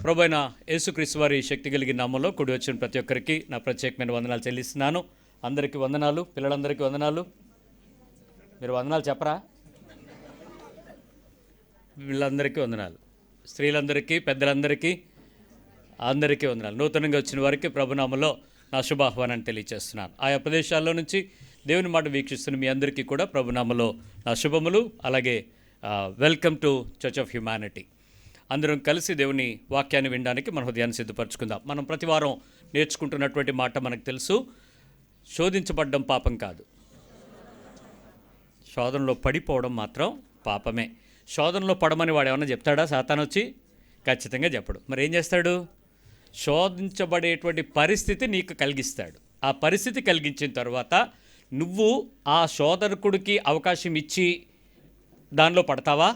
ప్రభువైన యేసుక్రీస్తు వారి శక్తి కలిగిన నామంలో కూడి వచ్చిన ప్రతి ఒక్కరికి నా ప్రత్యేకమైన వందనాలు చెల్లిస్తున్నాను. అందరికీ వందనాలు, పిల్లలందరికీ వందనాలు. మీరు వందనాలు చెప్పరా? వీళ్ళందరికీ వందనాలు, స్త్రీలందరికీ, పెద్దలందరికీ, అందరికీ వందనాలు. నూతనంగా వచ్చిన వారికి ప్రభునామంలో నా శుభాహ్వానాన్ని తెలియజేస్తున్నాను. ఆయా ప్రదేశాల్లో నుంచి దేవుని మాట వీక్షిస్తున్న మీ అందరికీ కూడా ప్రభునామంలో నా శుభములు. అలాగే welcome to church of humanity. అందరం కలిసి దేవుని వాక్యాన్ని వినడానికి మన హృదయాన్ని సిద్ధపరచుకుందాం. మనం ప్రతివారం నేర్చుకుంటున్నటువంటి మాట మనకు తెలుసు, శోధించబడ్డం పాపం కాదు, శోధనలో పడిపోవడం మాత్రం పాపమే. శోధనలో పడమని వాడు ఏమన్నా చెప్తాడా? సాతాను వచ్చి ఖచ్చితంగా చెప్పడు. మరి ఏం చేస్తాడు? శోధించబడేటువంటి పరిస్థితి నీకు కలిగిస్తాడు. ఆ పరిస్థితి కలిగించిన తర్వాత నువ్వు ఆ శోధకుడికి అవకాశం ఇచ్చి దానిలో పడతావా,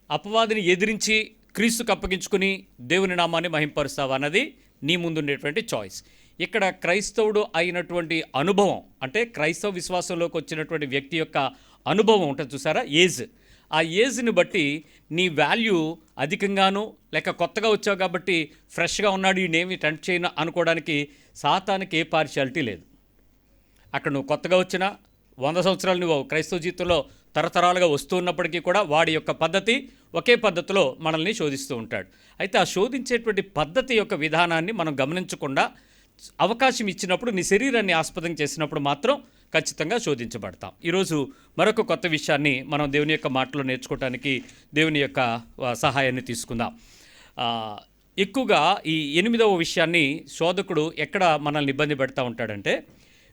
అపవాదిని ఎదిరించి క్రీస్తుకు అప్పగించుకుని దేవుని నామాన్ని మహింపరుస్తావా అన్నది నీ ముందుండేటువంటి చాయిస్. ఇక్కడ క్రైస్తవుడు అయినటువంటి అనుభవం, అంటే క్రైస్తవ విశ్వాసంలోకి వచ్చినటువంటి వ్యక్తి యొక్క అనుభవం ఉంటుంది చూసారా, ఏజ్. ఆ ఏజ్ని బట్టి నీ వాల్యూ అధికంగాను, లేక కొత్తగా వచ్చావు కాబట్టి ఫ్రెష్గా ఉన్నాడు ఈయనేమి టెంప్ట్ చేయను అనుకోవడానికి సాతానికి ఏ పార్షియాలిటీ లేదు. అక్కడ నువ్వు కొత్తగా వచ్చినా 100 సంవత్సరాలు నువ్వు క్రైస్తవ జీవితంలో తరతరాలుగా వస్తూ ఉన్నప్పటికీ కూడా వాడి యొక్క పద్ధతి ఒకే పద్ధతిలో మనల్ని శోధిస్తూ ఉంటాడు. అయితే ఆ శోధించేటువంటి పద్ధతి యొక్క విధానాన్ని మనం గమనించకుండా అవకాశం ఇచ్చినప్పుడు, నీ శరీరాన్ని ఆస్పదం చేసినప్పుడు మాత్రం ఖచ్చితంగా శోధించబడతాం. ఈరోజు మరొక కొత్త విషయాన్ని మనం దేవుని యొక్క మాటలో నేర్చుకోవడానికి దేవుని యొక్క సహాయాన్ని తీసుకుందాం. ఎక్కువగా ఈ 8వ విషయాన్ని శోధకుడు ఎక్కడ మనల్ని ఇబ్బంది పెడతా ఉంటాడంటే,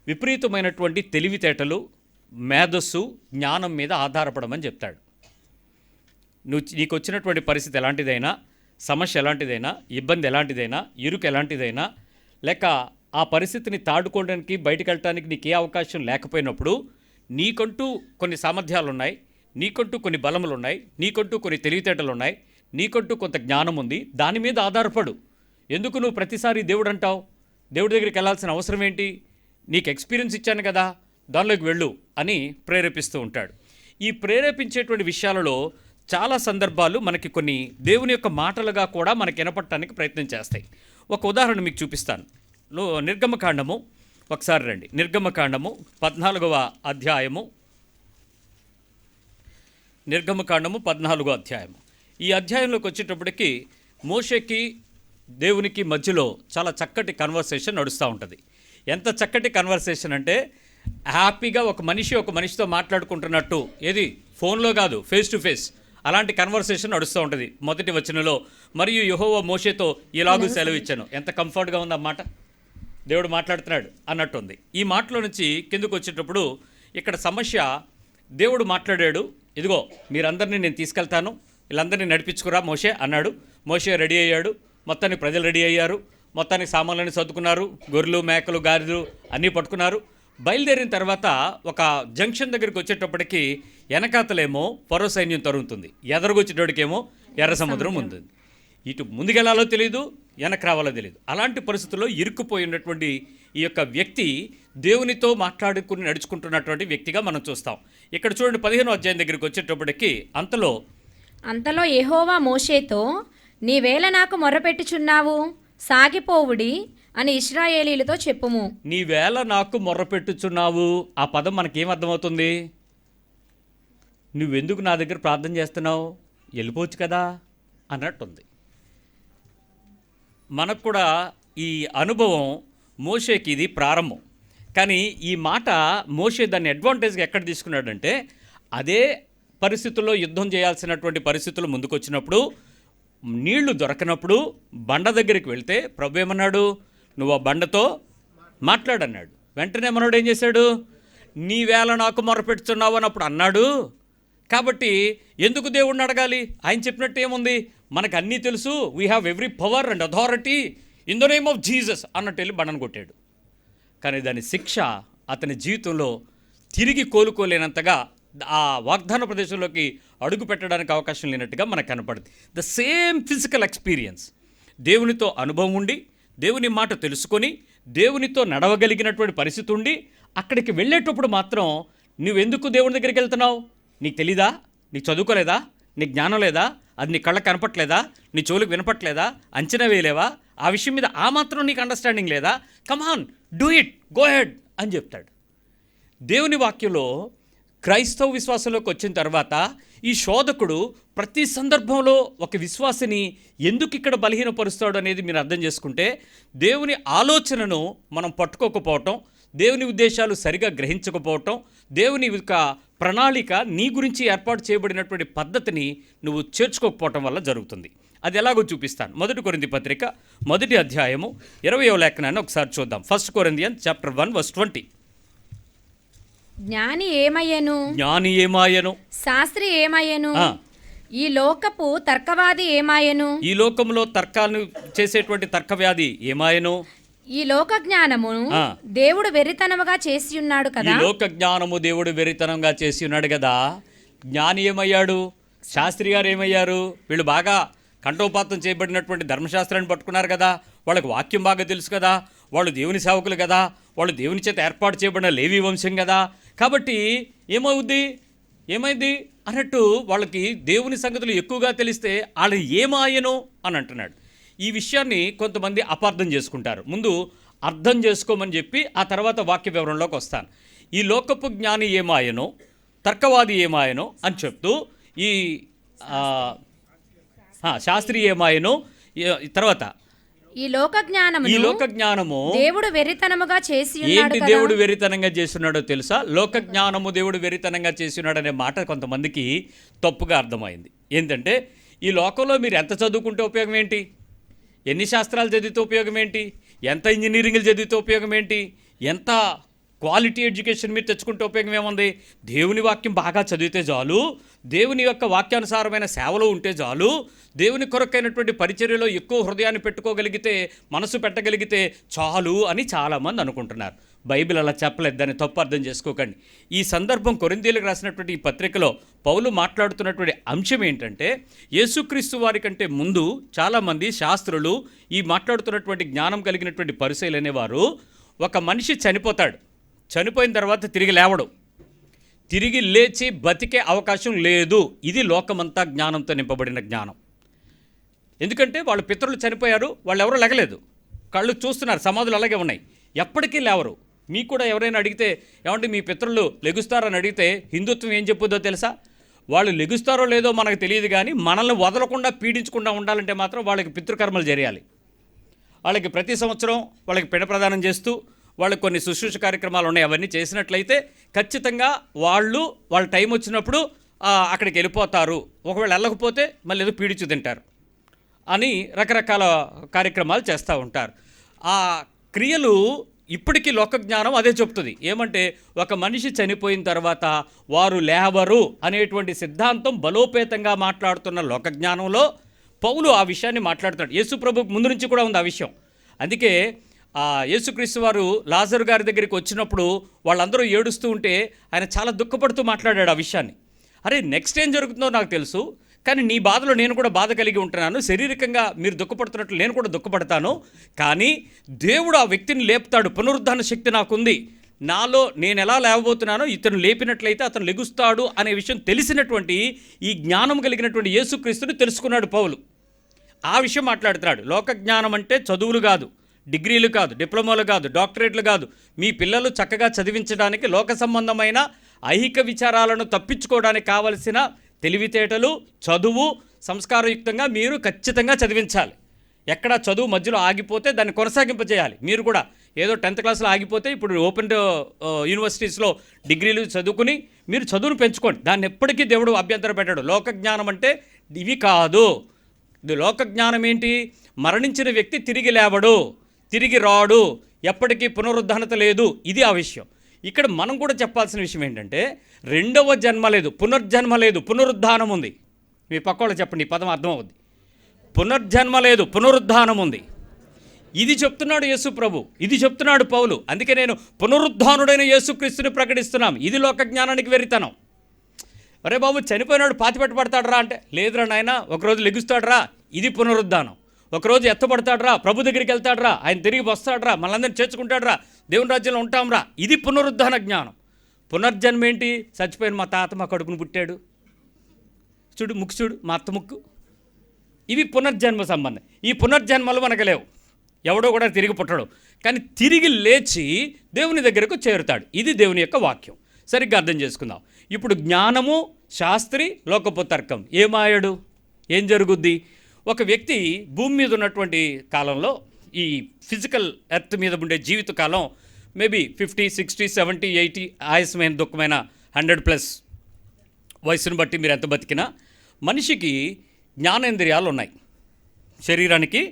విపరీతమైనటువంటి తెలివితేటలు, మేధస్సు, జ్ఞానం మీద ఆధారపడమని చెప్తాడు. నీకు వచ్చినటువంటి పరిస్థితి ఎలాంటిదైనా, సమస్య ఎలాంటిదైనా, ఇబ్బంది ఎలాంటిదైనా, ఇరుకు ఎలాంటిదైనా, లేక ఆ పరిస్థితిని తాడుకోవడానికి బయటకు వెళ్ళటానికి నీకు ఏ అవకాశం లేకపోయినప్పుడు నీకంటూ కొన్ని సామర్థ్యాలు ఉన్నాయి, నీకంటూ కొన్ని బలములు ఉన్నాయి, నీకంటూ కొన్ని తెలివితేటలు ఉన్నాయి, నీకంటూ కొంత జ్ఞానం ఉంది. దాని మీద ఆధారపడు. ఎందుకు నువ్వు ప్రతిసారి దేవుడు అంటావు? దేవుడి దగ్గరికి వెళ్ళాల్సిన అవసరం ఏంటి? నీకు ఎక్స్పీరియన్స్ ఇచ్చాను కదా, దానిలోకి వెళ్ళు అని ప్రేరేపిస్తూ ఉంటాడు. ఈ ప్రేరేపించేటువంటి విషయాలలో చాలా సందర్భాలు మనకి కొన్ని దేవుని యొక్క మాటలుగా కూడా మనకి వినపడటానికి ప్రయత్నం చేస్తాయి. ఒక ఉదాహరణ మీకు చూపిస్తాను. నిర్గమకాండము ఒకసారి రండి. నిర్గమకాండము 14వ అధ్యాయము. నిర్గమకాండము 14వ అధ్యాయము. ఈ అధ్యాయంలోకి వచ్చేటప్పటికి మోషేకి దేవునికి మధ్యలో చాలా చక్కటి కన్వర్సేషన్ నడుస్తూ ఉంటుంది. ఎంత చక్కటి కన్వర్సేషన్ అంటే, హ్యాపీగా ఒక మనిషితో మాట్లాడుకుంటున్నట్టు, ఏది ఫోన్లో కాదు, ఫేస్ టు ఫేస్ అలాంటి కన్వర్సేషన్ నడుస్తూ ఉంటుంది. మొదటి వచనంలో, మరియు యెహోవా మోషేతో ఇలాగూ సెలవిచ్చాను. ఎంత కంఫర్ట్గా ఉంది అన్నమాట, దేవుడు మాట్లాడుతున్నాడు అన్నట్టు ఉంది. ఈ మాటలో నుంచి కిందకు వచ్చేటప్పుడు ఇక్కడ సమస్య, దేవుడు మాట్లాడాడు, ఇదిగో మీరందరినీ నేను తీసుకెళ్తాను, వీళ్ళందరినీ నడిపించుకురా మోషే అన్నాడు. మోషే రెడీ అయ్యాడు, మొత్తానికి ప్రజలు రెడీ అయ్యారు, మొత్తానికి సామాన్లని సర్దుకున్నారు, గొర్రెలు, మేకలు, గాడిదలు అన్నీ పట్టుకున్నారు. బయలుదేరిన తర్వాత ఒక జంక్షన్ దగ్గరికి వచ్చేటప్పటికి వెనకాతలేమో ఫరో సైన్యం తరుగుతుంది, ఎదరగొచ్చేటోడికేమో ఎర్ర సముద్రం ఉంది. ఇటు ముందుకెళ్లాలో తెలియదు, వెనక్కి రావాలో తెలియదు. అలాంటి పరిస్థితుల్లో ఇరుక్కుపోయి ఉన్నటువంటి ఈ యొక్క వ్యక్తి దేవునితో మాట్లాడుకుని నడుచుకుంటున్నటువంటి వ్యక్తిగా మనం చూస్తాం. ఇక్కడ చూడండి, 15వ అధ్యాయం దగ్గరికి వచ్చేటప్పటికి అంతలో యెహోవా మోషేతో, నీవేళ నాకు మొర్రపెట్టుచున్నావు, సాగిపోవుడి అని ఇశ్రాయేలీలతో చెప్పుము. నీవేళ నాకు మొర్రపెట్టుచున్నావు, ఆ పదం మనకేమర్థమవుతుంది? నువ్వెందుకు నా దగ్గర ప్రార్థన చేస్తున్నావు, వెళ్ళిపోవచ్చు కదా అన్నట్టుంది. మనకు కూడా ఈ అనుభవం, మోషేకి ఇది ప్రారంభం. కానీ ఈ మాట మోషే దాన్ని అడ్వాంటేజ్గా ఎక్కడ తీసుకున్నాడంటే, అదే పరిస్థితుల్లో యుద్ధం చేయాల్సినటువంటి పరిస్థితులు ముందుకొచ్చినప్పుడు, నీళ్లు దొరకనప్పుడు బండ దగ్గరికి వెళ్తే ప్రభు ఏమన్నాడు? నువ్వు ఆ బండతో మాట్లాడన్నాడు. వెంటనే మనోడు ఏం చేశాడు? నీవేళ నాకు మొరపెడుతున్నావు అన్నప్పుడు అన్నాడు. కాబట్టి ఎందుకు దేవుడిని అడగాలి? ఆయన చెప్పినట్టు ఏముంది? మనకు అన్నీ తెలుసు, we have every power and authority in the name of Jesus అన్నట్టు వెళ్ళి బండను కొట్టాడు. కానీ దాని శిక్ష అతని జీవితంలో తిరిగి కోలుకోలేనంతగా, ఆ వాగ్దాన ప్రదేశంలోకి అడుగు పెట్టడానికి అవకాశం లేనట్టుగా మనకు కనపడుతుంది. ద సేమ్ ఫిజికల్ ఎక్స్పీరియన్స్, దేవునితో అనుభవం ఉండి, దేవుని మాట తెలుసుకొని, దేవునితో నడవగలిగినటువంటి పరిస్థితి ఉండి, అక్కడికి వెళ్ళేటప్పుడు మాత్రం నువ్వెందుకు దేవుని దగ్గరికి వెళ్తున్నావు? నీకు తెలీదా? నీకు చదువుకోలేదా? నీ జ్ఞానం లేదా? అది నీ కళ్ళకి కనపట్లేదా? నీ చెవులకు వినపట్లేదా? అంచనా వేయలేవా? ఆ విషయం మీద ఆ మాత్రం నీకు అండర్స్టాండింగ్ లేదా? కమాన్, డూ ఇట్, గో హెడ్ అని చెప్తాడు. దేవుని వాక్యంలో క్రైస్తవ విశ్వాసంలోకి వచ్చిన తర్వాత ఈ శోధకుడు ప్రతి సందర్భంలో ఒక విశ్వాసిని ఎందుకు ఇక్కడ బలహీనపరుస్తాడు అనేది మీరు అర్థం చేసుకుంటే, దేవుని ఆలోచనను మనం పట్టుకోకపోవటం, దేవుని ఉద్దేశాలు సరిగా గ్రహించకపోవటం, దేవుని యొక్క ప్రణాళిక నీ గురించి ఏర్పాటు చేయబడినటువంటి పద్ధతిని నువ్వు చేర్చుకోకపోవటం వల్ల జరుగుతుంది. అది ఎలాగో చూపిస్తాను. 1 కొరింథీ పత్రిక 1వ అధ్యాయము 20వ లేఖనాన్ని ఒకసారి చూద్దాం. 1 Corinthians chapter 1 verse 20. జ్ఞాని ఏమయ్యను, జ్ఞాని ఏమాయను, శాస్త్రి ఏమయ్యను, ఆ. ఈ లోకపు తర్కవాది ఏమాయను, ఈ లోకంలో తర్కాలను చేసేటువంటి తర్కవ్యాధి ఏమాయను, ఈ లోక జ్ఞానమును ఆ. దేవుడు వెర్రితనముగా చేసి ఉన్నాడు ఈ కదా. లోక జ్ఞానము దేవుడు వెరితనంగా చేసి ఉన్నాడు కదా. జ్ఞాని ఏమయ్యాడు, శాస్త్రి గారు ఏమయ్యారు? వీళ్ళు బాగా కంఠోపాతం చేయబడినటువంటి ధర్మశాస్త్రాన్ని పట్టుకున్నారు కదా, వాళ్ళకి వాక్యం బాగా తెలుసు కదా, వాళ్ళు దేవుని సేవకులు కదా, వాళ్ళు దేవుని చేత ఏర్పాటు చేయబడిన లేవి వంశం కదా. కాబట్టి ఏమైంది అన్నట్టు వాళ్ళకి దేవుని సంగతులు ఎక్కువగా తెలిస్తే వాళ్ళు ఏమాయను అని అంటున్నాడు. ఈ విషయాన్ని కొంతమంది అపార్థం చేసుకుంటారు. ముందు అర్థం చేసుకోమని చెప్పి ఆ తర్వాత వాక్య వివరంలోకి వస్తాను. ఈ లోకపు జ్ఞాని ఏమాయనో, తర్కవాది ఏమాయనో అని చెప్తూ ఈ శాస్త్రి ఏమాయనో, తర్వాత ఈ లోక ఈ లోక జ్ఞానము దేవుడు వెర్రితనముగా చేసి ఉన్నాడు ఏంటి కదా. దేవుడు వెరితనంగా చేస్తున్నాడో తెలుసా? లోక జ్ఞానము దేవుడు వెరితనంగా చేస్తున్నాడు అనే మాట కొంతమందికి తప్పుగా అర్థమైంది. ఏంటంటే ఈ లోకంలో మీరు ఎంత చదువుకుంటే ఉపయోగం ఏంటి? ఎన్ని శాస్త్రాలు చదివితే ఉపయోగం ఏంటి? ఎంత ఇంజనీరింగ్లు చదివితే ఉపయోగం ఏంటి? ఎంత క్వాలిటీ ఎడ్యుకేషన్ మీరు తెచ్చుకుంటే ఉపయోగం ఏముంది? దేవుని వాక్యం బాగా చదివితే చాలు, దేవుని యొక్క వాక్యానుసారమైన సేవలో ఉంటే చాలు, దేవుని కొరకైనటువంటి పరిచర్యలో ఎక్కువ హృదయాన్ని పెట్టుకోగలిగితే, మనసు పెట్టగలిగితే చాలు అని చాలామంది అనుకుంటున్నారు. బైబిల్ అలా చెప్పలేదు, దాన్ని తప్పు అర్థం చేసుకోకండి. ఈ సందర్భం కొరింథీయులకు రాసినటువంటి ఈ పత్రికలో పౌలు మాట్లాడుతున్నటువంటి అంశం ఏంటంటే, యేసుక్రీస్తు వారి కంటే ముందు చాలామంది శాస్త్రులు, ఈ మాట్లాడుతున్నటువంటి జ్ఞానం కలిగినటువంటి పరిసయ్యులు అనేవారు, ఒక మనిషి చనిపోయిన తర్వాత తిరిగి లేవడు, తిరిగి లేచి బతికే అవకాశం లేదు. ఇది లోకమంతా జ్ఞానంతో నింపబడిన జ్ఞానం. ఎందుకంటే వాళ్ళ పితరులు చనిపోయారు, వాళ్ళు ఎవరూ లెగలేదు, కళ్ళు చూస్తున్నారు, సమాధులు అలాగే ఉన్నాయి, ఎప్పటికీ లేవరు. మీకు కూడా ఎవరైనా అడిగితే, ఏమంటే మీ పితరులు లెగుస్తారని అడిగితే హిందుత్వం ఏం చెప్పుద్దో తెలుసా? వాళ్ళు లెగుస్తారో లేదో మనకు తెలియదు, కానీ మనల్ని వదలకుండా పీడించకుండా ఉండాలంటే మాత్రం వాళ్ళకి పితృకర్మలు జరియాలి. వాళ్ళకి ప్రతి సంవత్సరం వాళ్ళకి పిండ ప్రదానం చేస్తూ వాళ్ళకి కొన్ని శుశ్రూష కార్యక్రమాలు ఉన్నాయి, అవన్నీ చేసినట్లయితే ఖచ్చితంగా వాళ్ళ టైం వచ్చినప్పుడు అక్కడికి వెళ్ళిపోతారు. ఒకవేళ వెళ్ళకపోతే మళ్ళీ ఏదో పీడించు తింటారు అని రకరకాల కార్యక్రమాలు చేస్తూ ఉంటారు. ఆ క్రియలు ఇప్పటికీ లోకజ్ఞానం అదే చెప్తుంది. ఏమంటే ఒక మనిషి చనిపోయిన తర్వాత వారు లేవరు అనేటువంటి సిద్ధాంతం బలోపేతంగా మాట్లాడుతున్న లోకజ్ఞానంలో పౌలు ఆ విషయాన్ని మాట్లాడుతున్నాడు. యేసు ప్రభుకు ముందు నుంచి కూడా ఉంది ఆ విషయం. అందుకే యేసుక్రీస్తు వారు లాజరు గారి దగ్గరికి వచ్చినప్పుడు వాళ్ళందరూ ఏడుస్తూ ఉంటే ఆయన చాలా దుఃఖపడుతూ మాట్లాడాడు ఆ విషయాన్ని. అరే, నెక్స్ట్ ఏం జరుగుతుందో నాకు తెలుసు, కానీ నీ బాధలో నేను కూడా బాధ కలిగి ఉంటున్నాను, శారీరకంగా మీరు దుఃఖపడుతున్నట్లు నేను కూడా దుఃఖపడతాను, కానీ దేవుడు ఆ వ్యక్తిని లేపుతాడు, పునరుద్ధాన శక్తి నాకుంది, నాలో నేను ఎలా లేవబోతున్నానో ఇతను లేపినట్లయితే అతను లెగుస్తాడు అనే విషయం తెలిసినటువంటి ఈ జ్ఞానం కలిగినటువంటి యేసుక్రీస్తుని తెలుసుకున్నాడు పౌలు. ఆ విషయం మాట్లాడుతున్నాడు. లోక జ్ఞానం అంటే చదువులు కాదు, డిగ్రీలు కాదు, డిప్లొమాలు కాదు, డాక్టరేట్లు కాదు. మీ పిల్లలు చక్కగా చదివించడానికి లోక సంబంధమైన ఐహిక విచారాలను తప్పించుకోవడానికి కావలసిన తెలివితేటలు, చదువు, సంస్కారయుక్తంగా మీరు ఖచ్చితంగా చదివించాలి. ఎక్కడ చదువు మధ్యలో ఆగిపోతే దాన్ని కొనసాగింపజేయాలి. మీరు కూడా ఏదో 10th క్లాస్లో ఆగిపోతే ఇప్పుడు ఓపెన్ యూనివర్సిటీస్లో డిగ్రీలు చదువుకుని మీరు చదువును పెంచుకోండి. దాన్ని ఎప్పటికీ దేవుడు అభ్యంతరం పెట్టాడు. లోక జ్ఞానం అంటే ఇవి కాదు. ఇది లోక జ్ఞానం ఏంటి? మరణించిన వ్యక్తి తిరిగి లేవడు, తిరిగి రాడు, ఎప్పటికీ పునరుద్ధరణత లేదు. ఇది ఆ విషయం. ఇక్కడ మనం కూడా చెప్పాల్సిన విషయం ఏంటంటే, రెండవ జన్మ లేదు, పునర్జన్మ లేదు, పునరుద్ధానం ఉంది. మీ పక్కోళ్ళు చెప్పండి, ఈ పదం అర్థమవుద్ది. పునర్జన్మ లేదు, పునరుద్ధానం ఉంది. ఇది చెప్తున్నాడు యేసు ప్రభు, ఇది చెప్తున్నాడు పౌలు. అందుకే నేను పునరుద్ధానుడైన యేసుక్రీస్తుని ప్రకటిస్తున్నాం. ఇది లోక జ్ఞానానికి వెరితనం. అరే బాబు, చనిపోయినాడు పాతిపెట్టబడతాడరా అంటే, లేదురా నాయన, ఒకరోజు లెగుస్తాడరా, ఇది పునరుద్ధానం. ఒకరోజు ఎత్తపడతాడరా, ప్రభు దగ్గరికి వెళ్తాడరా, ఆయన తిరిగి వస్తాడరా, మనందరినీ చేర్చుకుంటాడరా, దేవుని రాజ్యంలో ఉంటాంరా, ఇది పునరుద్ధాన జ్ఞానం. పునర్జన్మ ఏంటి? చచ్చిపోయిన మా తాత మా కడుపును పుట్టాడు, చూడు ముక్కు చూడు, మా అత్త ముక్కు. ఇవి పునర్జన్మ సంబంధం. ఈ పునర్జన్మలు మనకు లేవు, ఎవడో కూడా తిరిగి పుట్టడు. కానీ తిరిగి లేచి దేవుని దగ్గరకు చేరుతాడు. ఇది దేవుని యొక్క వాక్యం. సరిగ్గా అర్థం చేసుకుందాం. ఇప్పుడు జ్ఞానము, శాస్త్రి, లోకపు తర్కం ఏమాయడు, ఏం జరుగుద్ది? ఒక వ్యక్తి భూమి మీద ఉన్నటువంటి కాలంలో, ఈ ఫిజికల్ ఎర్త్ మీద ఉండే జీవితకాలం మేబీ 50, 60, 70, 80 ఆయుసమైన దుఃఖమైన 100+ వయసును బట్టి మీరు ఎంత బతికినా మనిషికి జ్ఞానేంద్రియాలు ఉన్నాయి. శరీరానికి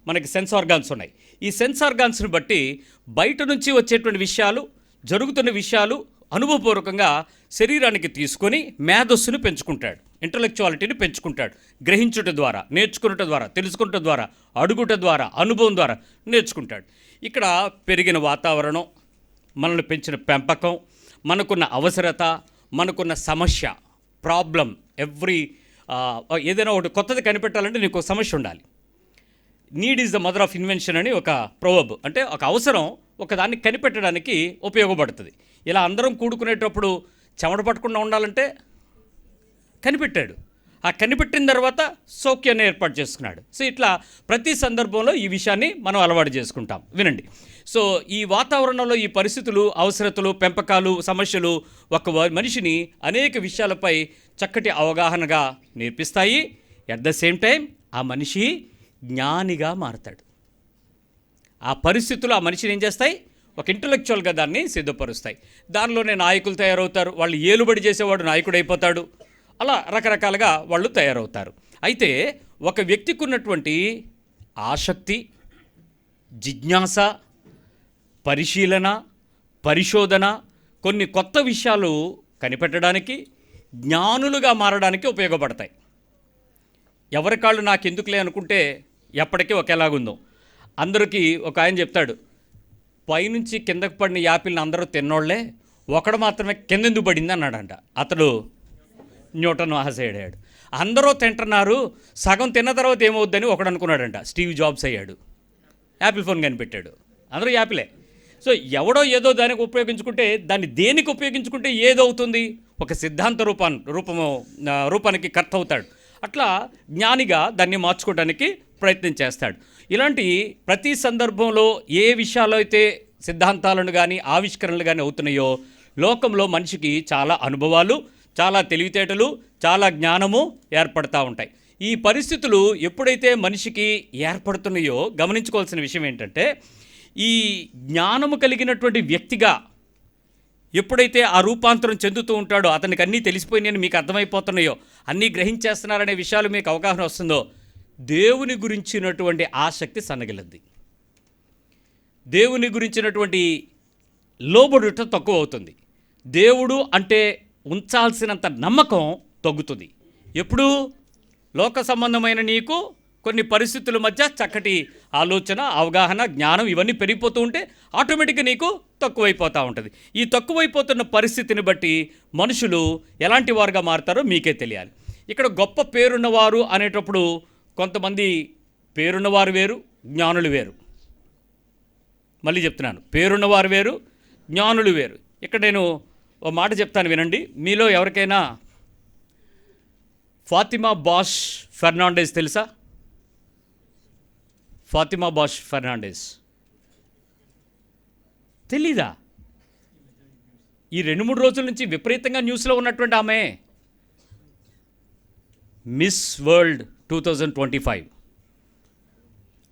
మనకి సెన్స్ ఆర్గాన్స్ ఉన్నాయి. ఈ సెన్స్ ఆర్గాన్స్ని బట్టి బయట నుంచి వచ్చేటువంటి విషయాలు, జరుగుతున్న విషయాలు అనుభవపూర్వకంగా శరీరానికి తీసుకొని మేధస్సును పెంచుకుంటాడు, ఇంటలెక్చువాలిటీని పెంచుకుంటాడు. గ్రహించుట ద్వారా, నేర్చుకున్నట ద్వారా, తెలుసుకున్నట ద్వారా, అడుగుట ద్వారా, అనుభవం ద్వారా నేర్చుకుంటాడు. ఇక్కడ పెరిగిన వాతావరణం, మనల్ని పెంచిన పెంపకం, మనకున్న అవసరత, మనకున్న సమస్య, ప్రాబ్లం, ఏదైనా ఒకటి కొత్తది కనిపెట్టాలంటే నీకు సమస్య ఉండాలి. Need is the mother of invention అని ఒక ప్రొవర్బ్. అంటే ఒక అవసరం ఒకదాన్ని కనిపెట్టడానికి ఉపయోగపడుతుంది. ఇలా అందరం కూడుకునేటప్పుడు చెమట పట్టకుండా ఉండాలంటే కనిపెట్టాడు. ఆ కనిపెట్టిన తర్వాత సౌఖ్యాన్ని ఏర్పాటు చేసుకున్నాడు. సో ఇట్లా ప్రతి సందర్భంలో ఈ విషయాన్ని మనం అలవాటు చేసుకుంటాం. వినండి. సో ఈ వాతావరణంలో ఈ పరిస్థితులు, అవసరతలు, పెంపకాలు, సమస్యలు ఒక మనిషిని అనేక విషయాలపై చక్కటి అవగాహనగా నేర్పిస్తాయి. ఎట్ ద సేమ్ టైం ఆ మనిషి జ్ఞానిగా మారతాడు. ఆ పరిస్థితులు ఆ మనిషిని ఏం చేస్తాయి? ఒక ఇంటలెక్చువల్గా దాన్ని సిద్ధపరుస్తాయి. దానిలోనే నాయకులు తయారవుతారు. వాళ్ళు ఏలుబడి చేసేవాడు నాయకుడు అయిపోతాడు. అలా రకరకాలుగా వాళ్ళు తయారవుతారు. అయితే ఒక వ్యక్తికి ఉన్నటువంటి ఆసక్తి, జిజ్ఞాస, పరిశీలన, పరిశోధన, కొన్ని కొత్త విషయాలు కనిపెట్టడానికి, జ్ఞానులుగా మారడానికి ఉపయోగపడతాయి. ఎవరి కాళ్ళు నాకు ఎందుకులే అనుకుంటే ఎప్పటికీ ఒకేలాగుందో. అందరికీ ఒక ఆయన చెప్తాడు, పైనుంచి కిందకు పడిన యాపిల్ని అందరూ తిన్నోళ్లే, ఒకడు మాత్రమే కిందెందుకు పడింది అన్నాడంట. అతడు న్యూటన్ ఆశయ్యాడు. అందరూ తింటున్నారు, సగం తిన్న తర్వాత ఏమవుద్దని ఒకడు అనుకున్నాడంట. స్టీవ్ జాబ్స్ అయ్యాడు, యాపిల్ ఫోన్ కనిపెట్టాడు. అందరూ యాపిలే. సో ఎవడో ఏదో దానికి ఉపయోగించుకుంటే, దాన్ని దేనికి ఉపయోగించుకుంటే ఏదవుతుంది? ఒక సిద్ధాంత రూపానికి కర్త అవుతాడు. అట్లా జ్ఞానిగా దాన్ని మార్చుకోవడానికి ప్రయత్నం చేస్తాడు. ఇలాంటి ప్రతి సందర్భంలో ఏ విషయాలు అయితే సిద్ధాంతాలను కానీ ఆవిష్కరణలు కానీ అవుతున్నాయో, లోకంలో మనిషికి చాలా అనుభవాలు, చాలా తెలివితేటలు, చాలా జ్ఞానము ఏర్పడతా ఉంటాయి. ఈ పరిస్థితులు ఎప్పుడైతే మనిషికి ఏర్పడుతున్నాయో గమనించుకోవాల్సిన విషయం ఏంటంటే, ఈ జ్ఞానము కలిగినటువంటి వ్యక్తిగా ఎప్పుడైతే ఆ రూపాంతరం చెందుతూ ఉంటాడో, అతనికి అన్నీ తెలిసిపోయినాయని మీకు అర్థమైపోతున్నాయో, అన్నీ గ్రహించేస్తున్నారనే విషయాలు మీకు అవగాహన వస్తుందో, దేవుని గురించినటువంటి ఆసక్తి సన్నగిలద్ది. దేవుని గురించినటువంటి లోబడుట తక్కువ అవుతుంది. దేవుడు అంటే ఉంచాల్సినంత నమ్మకం తగ్గుతుంది. ఎప్పుడు లోక సంబంధమైన నీకు కొన్ని పరిస్థితుల మధ్య చక్కటి ఆలోచన, అవగాహన, జ్ఞానం ఇవన్నీ పెరిగిపోతూ ఉంటే ఆటోమేటిక్గా నీకు తక్కువైపోతూ ఉంటుంది. ఈ తక్కువైపోతున్న పరిస్థితిని బట్టి మనుషులు ఎలాంటి వారుగా మారుతారో మీకే తెలియాలి. ఇక్కడ గొప్ప పేరున్నవారు అనేటప్పుడు కొంతమంది పేరున్నవారు వేరు, జ్ఞానులు వేరు. మళ్ళీ చెప్తున్నాను, పేరున్నవారు వేరు, జ్ఞానులు వేరు. ఇక్కడ నేను ఓ మాట చెప్తాను వినండి. మీలో ఎవరికైనా ఫాతిమా బాష్ ఫెర్నాండెస్ తెలుసా? ఫాతిమా బాష్ ఫెర్నాండెస్ తెలీదా? ఈ 2-3 రోజుల నుంచి విపరీతంగా న్యూస్లో ఉన్నటువంటి ఆమె మిస్ వరల్డ్ 2025.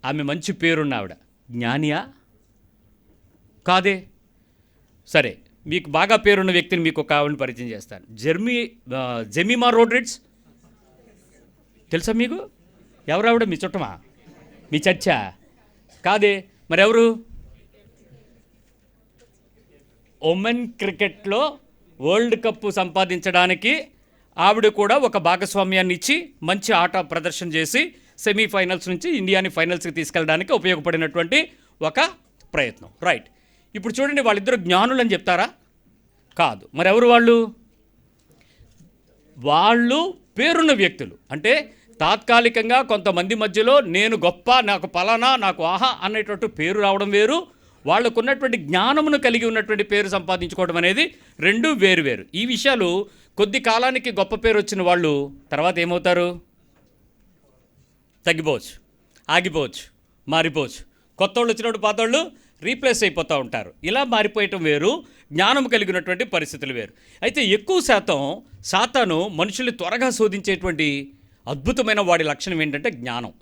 ఆమె మంచి పేరున్న ఆవిడ. జ్ఞానియా? కాదే. సరే, మీకు బాగా పేరున్న వ్యక్తిని మీకు ఒక ఆవిడని పరిచయం చేస్తాను. జెమిమా రోడ్రిగ్స్ తెలుసా మీకు? ఎవరు ఆవిడ? మీ చుట్టమా? మీ చర్చా? కాదే. మరెవరు? ఒమెన్ క్రికెట్లో వరల్డ్ కప్ సంపాదించడానికి ఆవిడ కూడా ఒక భాగస్వామ్యాన్ని ఇచ్చి మంచి ఆట ప్రదర్శన చేసి సెమీఫైనల్స్ నుంచి ఇండియాని ఫైనల్స్కి తీసుకెళ్ళడానికి ఉపయోగపడినటువంటి ఒక ప్రయత్నం. రైట్. ఇప్పుడు చూడండి, వాళ్ళిద్దరు జ్ఞానులు అని చెప్తారా? కాదు. మరెవరు వాళ్ళు? వాళ్ళు పేరున్న వ్యక్తులు. అంటే తాత్కాలికంగా కొంతమంది మధ్యలో నేను గొప్ప, నాకు పలానా, నాకు ఆహా అనేటట్టు పేరు రావడం వేరు. వాళ్ళకు ఉన్నటువంటి జ్ఞానమును కలిగి ఉన్నటువంటి పేరు సంపాదించుకోవడం అనేది రెండు వేరు. ఈ విషయాలు కొద్ది కాలానికి గొప్ప పేరు వచ్చిన వాళ్ళు తర్వాత ఏమవుతారు? తగ్గిపోవచ్చు, ఆగిపోవచ్చు, మారిపోవచ్చు. కొత్త వాళ్ళు వచ్చినప్పుడు పాత వాళ్ళు రీప్లేస్ అయిపోతూ ఉంటారు. ఇలా మారిపోయటం వేరు, జ్ఞానం కలిగినటువంటి పరిస్థితులు వేరు. అయితే ఎక్కువ శాతం సాతాను మనుషుల్ని త్వరగా శోధించేటువంటి అద్భుతమైన వాడి లక్షణం ఏంటంటే జ్ఞానం.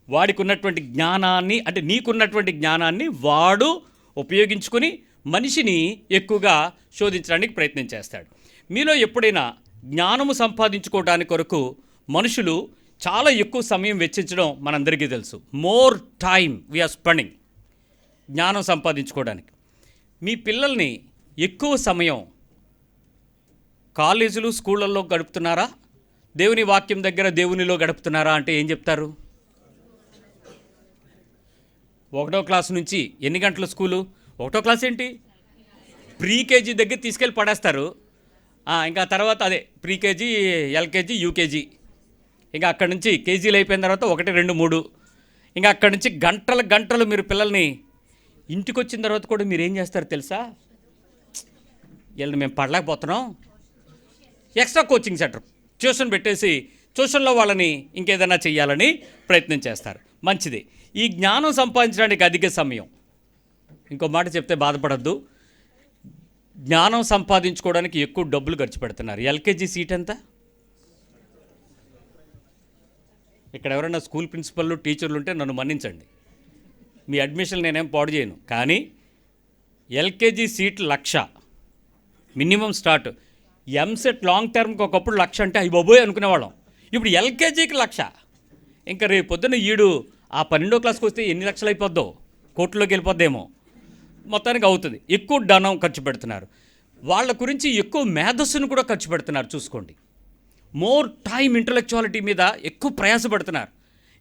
వాడికి ఉన్నటువంటి జ్ఞానాన్ని, అంటే నీకున్నటువంటి జ్ఞానాన్ని వాడు ఉపయోగించుకొని మనిషిని ఎక్కువగా శోధించడానికి ప్రయత్నం చేస్తాడు. మీలో ఎప్పుడైనా జ్ఞానము సంపాదించుకోవడానికి కొరకు మనుషులు చాలా ఎక్కువ సమయం వెచ్చించడం మనందరికీ తెలుసు. మోర్ టైమ్ వీఆర్ స్పెండింగ్ జ్ఞానం సంపాదించుకోవడానికి. మీ పిల్లల్ని ఎక్కువ సమయం కాలేజీలు, స్కూళ్ళల్లో గడుపుతున్నారా, దేవుని వాక్యం దగ్గర దేవునిలో గడుపుతున్నారా అంటే ఏం చెప్తారు? 1వ క్లాస్ నుంచి ఎన్ని గంటల స్కూలు? 1వ క్లాస్ ఏంటి, ప్రీకేజీ దగ్గర తీసుకెళ్ళి పడేస్తారు. ఇంకా తర్వాత అదే ప్రీకేజీ, ఎల్కేజీ, యూకేజీ, ఇంకా అక్కడి నుంచి కేజీలు అయిపోయిన తర్వాత 1, 2, 3, ఇంకా అక్కడి నుంచి గంటలు మీరు పిల్లల్ని ఇంటికి వచ్చిన తర్వాత కూడా మీరు ఏం చేస్తారు తెలుసా? వీళ్ళని మేము పడలేకపోతున్నాం, ఎక్స్ట్రా కోచింగ్ సెంటర్ ట్యూషన్ పెట్టేసి ట్యూషన్లో వాళ్ళని ఇంకేదైనా చెయ్యాలని ప్రయత్నం చేస్తారు. మంచిది. ఈ జ్ఞానం సంపాదించడానికి అధిక సమయం, ఇంకో మాట చెప్తే బాధపడద్దు, జ్ఞానం సంపాదించుకోవడానికి ఎక్కువ డబ్బులు ఖర్చు పెడుతున్నారు. ఎల్కేజీ సీట్ ఎంత? ఇక్కడ ఎవరైనా స్కూల్ ప్రిన్సిపల్లు, టీచర్లు ఉంటే నన్ను మన్నించండి, మీ అడ్మిషన్ నేనేం పాడు చేయను, కానీ LKG seat 1,00,000 minimum start. EAMCET long టర్మ్కి ఒకప్పుడు 1,00,000 అంటే అవి బాబోయ్ అనుకునేవాళ్ళం. ఇప్పుడు ఎల్కేజీకి 1,00,000. ఇంకా రేపు పొద్దున్న ఈడు ఆ 12వ క్లాస్కి వస్తే ఎన్ని లక్షలు అయిపోద్దో, కోట్లోకి వెళ్ళిపోద్దేమో, మొత్తానికి అవుతుంది. ఎక్కువ ధనం ఖర్చు పెడుతున్నారు. వాళ్ళ గురించి ఎక్కువ మేధస్సును కూడా ఖర్చు పెడుతున్నారు. చూసుకోండి, మోర్ టైం ఇంటలెక్చువాలిటీ మీద ఎక్కువ ప్రయాసపడుతున్నారు.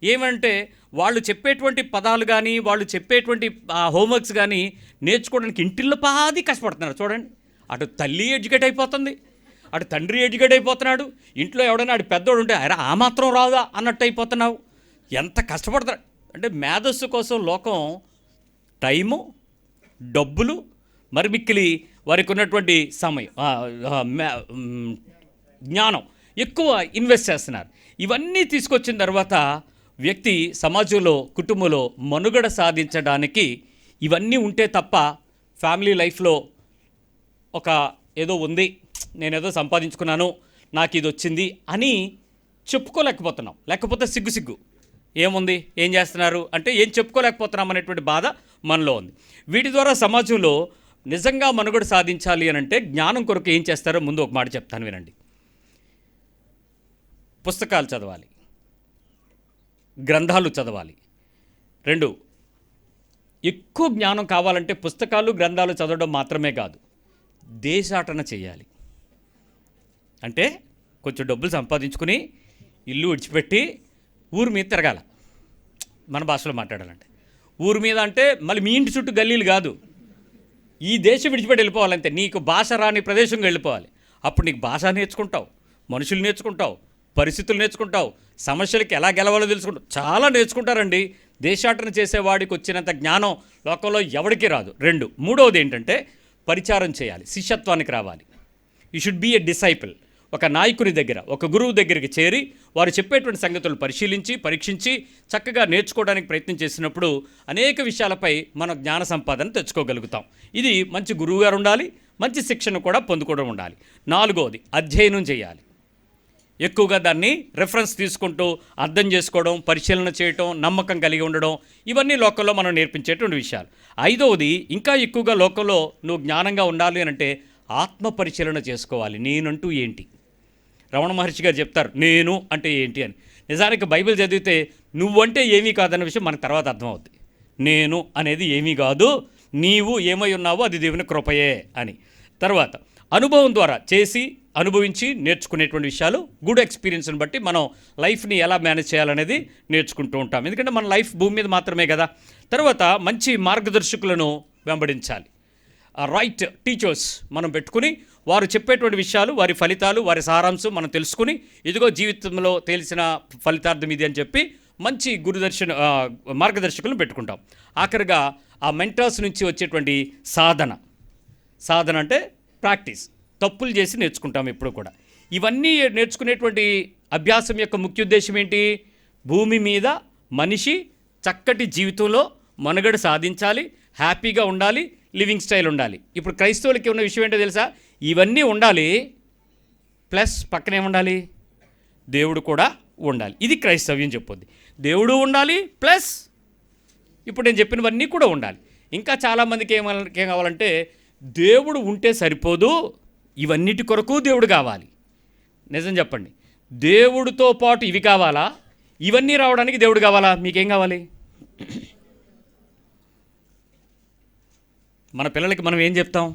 ఏమంటే వాళ్ళు చెప్పేటువంటి పదాలు కానీ, వాళ్ళు చెప్పేటువంటి హోంవర్క్స్ కానీ నేర్చుకోవడానికి ఇంటిల్లో పాది కష్టపడుతున్నారు. చూడండి, అటు తల్లి ఎడ్యుకేట్ అయిపోతుంది, అటు తండ్రి ఎడ్యుకేట్ అయిపోతున్నాడు. ఇంట్లో ఎవడైనా అటు పెద్దోడు ఉంటే అరే ఆ మాత్రం రాదా అన్నట్టు అయిపోతున్నావు. ఎంత కష్టపడతారు అంటే మేధస్సు కోసం లోకం టైము, డబ్బులు, మరి మిక్కిలి వారికి ఉన్నటువంటి సమయం, జ్ఞానం ఎక్కువ ఇన్వెస్ట్ చేస్తున్నారు. ఇవన్నీ తీసుకొచ్చిన తర్వాత వ్యక్తి సమాజంలో, కుటుంబంలో మనుగడ సాధించడానికి ఇవన్నీ ఉంటే తప్ప ఫ్యామిలీ లైఫ్లో ఒక ఏదో ఉంది, నేనేదో సంపాదించుకున్నాను, నాకు ఇది వచ్చింది అని చెప్పుకోలేకపోతున్నాం. లేకపోతే సిగ్గు ఏముంది, ఏం చేస్తున్నారు అంటే ఏం చెప్పుకోలేకపోతున్నాం అనేటువంటి బాధ మనలో ఉంది. వీటి ద్వారా సమాజంలో నిజంగా మనుగడ సాధించాలి అని అంటే జ్ఞానం కొరకు ఏం చేస్తారో ముందు ఒక మాట చెప్తాను, వినండి. పుస్తకాలు చదవాలి, గ్రంథాలు చదవాలి. 2, ఎక్కువ జ్ఞానం కావాలంటే పుస్తకాలు, గ్రంథాలు చదవడం మాత్రమే కాదు, దేశాటన చేయాలి. అంటే కొంచెం డబ్బులు సంపాదించుకుని ఇల్లు విడిచిపెట్టి ఊరి మీద తిరగాల. మన భాషలో మాట్లాడాలంటే ఊరి మీద అంటే మళ్ళీ మీ ఇంటి చుట్టూ గల్లీలు కాదు, ఈ దేశం విడిచిపెట్టి వెళ్ళిపోవాలంటే నీకు భాష రాని ప్రదేశంగా వెళ్ళిపోవాలి. అప్పుడు నీకు భాష నేర్చుకుంటావు, మనుషులు నేర్చుకుంటావు, పరిస్థితులు నేర్చుకుంటావు, సమస్యలకి ఎలా గెలవాలో తెలుసుకుంటావు, చాలా నేర్చుకుంటారండి. దేశాటన చేసేవాడికి వచ్చినంత జ్ఞానం లోకంలో ఎవరికి రాదు. 2, మూడవది ఏంటంటే పరిచారం చేయాలి, శిష్యత్వానికి రావాలి. You should be a disciple. ఒక నాయకుని దగ్గర, ఒక గురువు దగ్గరికి చేరి వారు చెప్పేటువంటి సంగతులు పరిశీలించి, పరీక్షించి చక్కగా నేర్చుకోవడానికి ప్రయత్నం చేసినప్పుడు అనేక విషయాలపై మనం జ్ఞాన సంపాదన తెచ్చుకోగలుగుతాం. ఇది మంచి గురువు గారు ఉండాలి, మంచి శిక్షణ కూడా పొందుకోవడం ఉండాలి. 4వది అధ్యయనం చేయాలి. ఎక్కువగా దాన్ని రెఫరెన్స్ తీసుకుంటూ అర్థం చేసుకోవడం, పరిశీలన చేయటం, నమ్మకం కలిగి ఉండడం, ఇవన్నీ లోకంలో మనం నేర్పించేటువంటి విషయాలు. 5వది ఇంకా ఎక్కువగా లోకంలో నువ్వు జ్ఞానంగా ఉండాలి అని అంటే ఆత్మ పరిశీలన చేసుకోవాలి. నేనంటూ ఏంటి? రమణ మహర్షి గారు చెప్తారు నేను అంటే ఏంటి అని. నిజానికి బైబిల్ చదివితే నువ్వంటే ఏమీ కాదన్న విషయం మనకు తర్వాత అర్థమవుద్ది. నేను అనేది ఏమీ కాదు, నీవు ఏమై ఉన్నావో అది దేవుని కృపయే అని. తర్వాత అనుభవం ద్వారా చేసి అనుభవించి నేర్చుకునేటువంటి విషయాలు, గుడ్ ఎక్స్పీరియన్స్ని బట్టి మనం లైఫ్ని ఎలా మేనేజ్ చేయాలనేది నేర్చుకుంటూ ఉంటాం. ఎందుకంటే మన లైఫ్ భూమి మీద మాత్రమే కదా. తర్వాత మంచి మార్గదర్శకులను వెంబడించాలి. రైట్ టీచర్స్ మనం పెట్టుకుని వారు చెప్పేటువంటి విషయాలు, వారి ఫలితాలు, వారి సారాంశం మనం తెలుసుకుని ఇదిగో జీవితంలో తెలిసిన ఫలితార్థం ఇది అని చెప్పి మంచి మార్గదర్శకులను పెట్టుకుంటాం. ఆఖరిగా ఆ మెంటర్స్ నుంచి వచ్చేటువంటి సాధన అంటే ప్రాక్టీస్, తప్పులు చేసి నేర్చుకుంటాం ఎప్పుడు కూడా. ఇవన్నీ నేర్చుకునేటువంటి అభ్యాసం యొక్క ముఖ్య ఉద్దేశం ఏంటి? భూమి మీద మనిషి చక్కటి జీవితంలో మనుగడ సాధించాలి, హ్యాపీగా ఉండాలి, లివింగ్ స్టైల్ ఉండాలి. ఇప్పుడు క్రైస్తవులకి ఉన్న విషయం ఏంటో తెలుసా? ఇవన్నీ ఉండాలి, ప్లస్ పక్కనే ఉండాలి, దేవుడు కూడా ఉండాలి. ఇది క్రైస్తవ్యం చెప్పొద్ది. దేవుడు ఉండాలి, ప్లస్ ఇప్పుడు నేను చెప్పినవన్నీ కూడా ఉండాలి. ఇంకా చాలామందికి ఏం కావాలంటే దేవుడు ఉంటే సరిపోదు, ఇవన్నిటి కొరకు దేవుడు కావాలి. నిజం చెప్పండి, దేవుడితో పాటు ఇవి కావాలా? ఇవన్నీ రావడానికి దేవుడు కావాలా? మీకేం కావాలి? మన పిల్లలకి మనం ఏం చెప్తాం?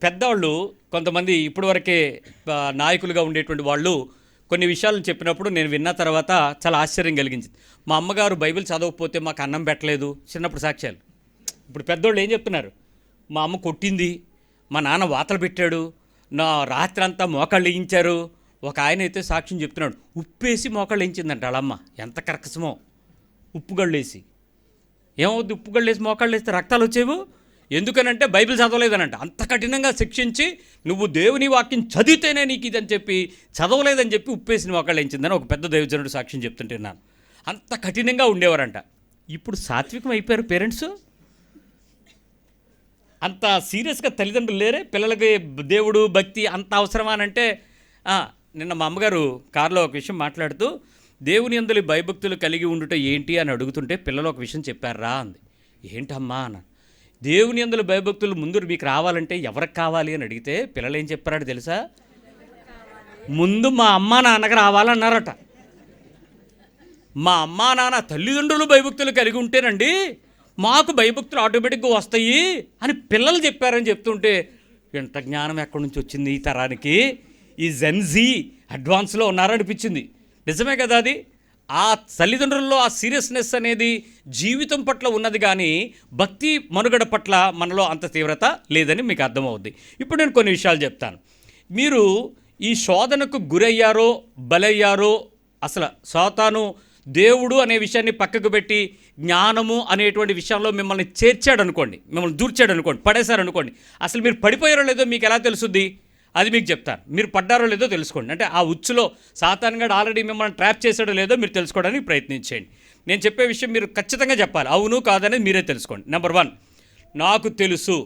పెద్దవాళ్ళు కొంతమంది ఇప్పటివరకే నాయకులుగా ఉండేటువంటి వాళ్ళు కొన్ని విషయాలను చెప్పినప్పుడు నేను విన్న తర్వాత చాలా ఆశ్చర్యం కలిగించింది. మా అమ్మగారు బైబిల్ చదవకపోతే మాకు అన్నం పెట్టలేదు, చిన్నప్పుడు సాక్ష్యాలు. ఇప్పుడు పెద్దోళ్ళు ఏం చెప్తున్నారు? మా అమ్మ కొట్టింది, మా నాన్న వాతలు పెట్టాడు, నా రాత్రి అంతా మోకాళ్ళు వేయించారు. ఒక ఆయన అయితే సాక్ష్యం చెప్తున్నాడు, ఉప్పేసి మోకాళ్ళు వేయించిందంట వాళ్ళమ్మ. ఎంత కర్కసమో! ఉప్పుగళ్ళు వేసి ఏమవుద్ది? ఉప్పుగళ్ళు వేసి మోకాళ్ళు వేస్తే రక్తాలు వచ్చేవు. ఎందుకనంటే బైబిల్ చదవలేదనంట. అంత కఠినంగా శిక్షించి నువ్వు దేవుని వాక్యం చదివితేనే నీకు ఇదని చెప్పి చదవలేదని చెప్పి ఉప్పేసిన మోకాళ్ళు వేయించిందని ఒక పెద్ద దైవజనుడు సాక్ష్యం చెప్తుంటున్నాను. అంత కఠినంగా ఉండేవారంట. ఇప్పుడు సాత్వికం అయిపోయారు పేరెంట్స్. అంత సీరియస్గా తల్లిదండ్రులు లేరే పిల్లలకి దేవుడు భక్తి అంత అవసరమా అంటే. నిన్న మా అమ్మగారు కారులో ఒక విషయం మాట్లాడుతూ దేవుని యందు భయభక్తులు కలిగి ఉండుట ఏంటి అని అడుగుతుంటే పిల్లలు ఒక విషయం చెప్పారా అంది. ఏంటమ్మా అన్న. దేవుని యందు భయభక్తులు ముందు మీకు రావాలంటే ఎవరికి కావాలి అని అడిగితే పిల్లలు ఏం చెప్పారట తెలుసా? ముందు మా అమ్మా నాన్నకు రావాలన్నారట. మా అమ్మా నాన్న తల్లిదండ్రులు భయభక్తులు కలిగి ఉంటేనండి మాకు భయభక్తులు ఆటోమేటిక్గా వస్తాయి అని పిల్లలు చెప్పారని చెప్తుంటే ఎంత జ్ఞానం ఎక్కడి నుంచి వచ్చింది ఈ తరానికి? ఈ జెన్జీ అడ్వాన్స్లో ఉన్నారనిపించింది. నిజమే కదా అది. ఆ తల్లిదండ్రుల్లో ఆ సీరియస్నెస్ అనేది జీవితం పట్ల ఉన్నది, కానీ భక్తి మనుగడ పట్ల మనలో అంత తీవ్రత లేదని మీకు అర్థమవుద్ది. ఇప్పుడు నేను కొన్ని విషయాలు చెప్తాను. మీరు ఈ శోధనకు గురయ్యారో బలయ్యారో, అసలు సాతాను దేవుడు అనే విషయాన్ని పక్కకు పెట్టి జ్ఞానము అనేటువంటి విషయంలో మిమ్మల్ని చేర్చాడు అనుకోండి, మిమ్మల్ని దూర్చాడు అనుకోండి, పడేశారు అనుకోండి, అసలు మీరు పడిపోయారో లేదో మీకు ఎలా తెలుసుద్ది? అది మీకు చెప్తాను. మీరు పడ్డారో లేదో తెలుసుకోండి. అంటే ఆ ఉచ్చులో సాతాను గాడు ఆల్రెడీ మిమ్మల్ని ట్రాప్ చేశాడో లేదో మీరు తెలుసుకోవడానికి ప్రయత్నించండి. నేను చెప్పే విషయం మీరు ఖచ్చితంగా చెప్పాలి, అవును కాదనేది మీరే తెలుసుకోండి. నెంబర్ 1, నాకు తెలుసు.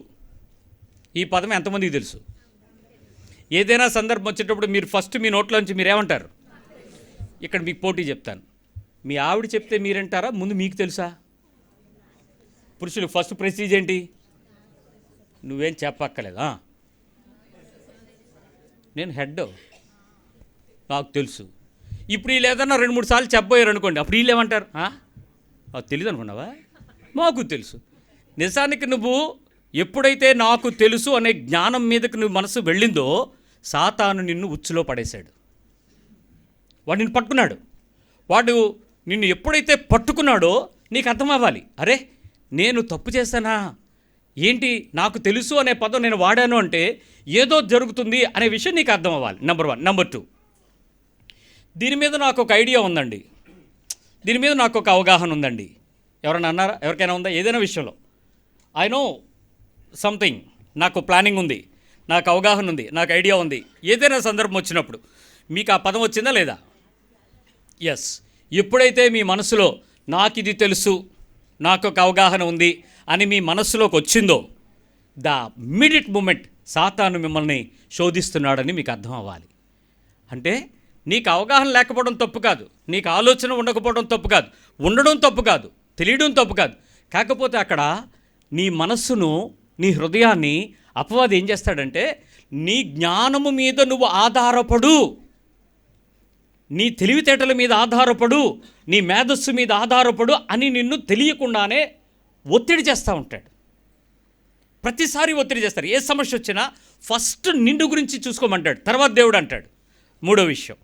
ఈ పదం ఎంతమందికి తెలుసు? ఏదైనా సందర్భం వచ్చేటప్పుడు మీరు ఫస్ట్ మీ నోట్లోంచి మీరేమంటారు? ఇక్కడ మీకు పోటీ చెప్తాను. మీ ఆవిడ చెప్తే మీరంటారా, ముందు మీకు తెలుసా? పురుషులు ఫస్ట్ ప్రెస్టీజ్ ఏంటి? నువ్వేం చెప్పక్కర్లేదు, నేను హెడ్, నాకు తెలుసు. ఇప్పుడు వీళ్ళు ఏదన్నా 2-3 సార్లు చెప్పబోయారు అనుకోండి, అప్పుడు వీళ్ళు ఏమంటారు? తెలియదు అనుకున్నావా? మాకు తెలుసు. నిజానికి నువ్వు ఎప్పుడైతే నాకు తెలుసు అనే జ్ఞానం మీదకి నువ్వు మనసు వెళ్ళిందో సాతాను నిన్ను ఉచ్చులో పడేశాడు. వాడు నిన్ను పట్టుకున్నాడు. వాడు నిన్ను ఎప్పుడైతే పట్టుకున్నాడో నీకు అర్థం అవ్వాలి, అరే నేను తప్పు చేశానా ఏంటి, నాకు తెలుసు అనే పదం నేను వాడాను అంటే ఏదో జరుగుతుంది అనే విషయం నీకు అర్థం అవ్వాలి. నెంబర్ 1. నెంబర్ 2, దీని మీద నాకు ఒక ఐడియా ఉందండి, దీని మీద నాకు ఒక అవగాహన ఉందండి. ఎవరైనా అన్నారా? ఎవరికైనా ఉందా? ఏదైనా విషయంలో ఐ నో సంథింగ్, నాకు ప్లానింగ్ ఉంది, నాకు అవగాహన ఉంది, నాకు ఐడియా ఉంది. ఏదైనా సందర్భం వచ్చినప్పుడు మీకు ఆ పదం వచ్చిందా లేదా? ఎస్. ఎప్పుడైతే మీ మనసులో నాకు ఇది తెలుసు, నాకు ఒక అవగాహన ఉంది అని మీ మనస్సులోకి వచ్చిందో ద ఇమ్మీడియట్ మూమెంట్ సాతాను మిమ్మల్ని శోధిస్తున్నాడని మీకు అర్థం అవ్వాలి. అంటే నీకు అవగాహన లేకపోవడం తప్పు కాదు, నీకు ఆలోచన ఉండకపోవడం తప్పు కాదు, ఉండడం తప్పు కాదు, తెలియడం తప్పు కాదు. కాకపోతే అక్కడ నీ మనస్సును, నీ హృదయాన్ని అపవాది ఏం చేస్తాడంటే నీ జ్ఞానము మీద నువ్వు ఆధారపడు, నీ తెలివితేటల మీద ఆధారపడు, నీ మేధస్సు మీద ఆధారపడు అని నిన్ను తెలియకుండానే ఒత్తిడి చేస్తూ ఉంటాడు. ప్రతిసారి ఒత్తిడి చేస్తారు. ఏ సమస్య వచ్చినా ఫస్ట్ నిండు గురించి చూసుకోమంటాడు, తర్వాత దేవుడు అంటాడు. 3వ విషయం,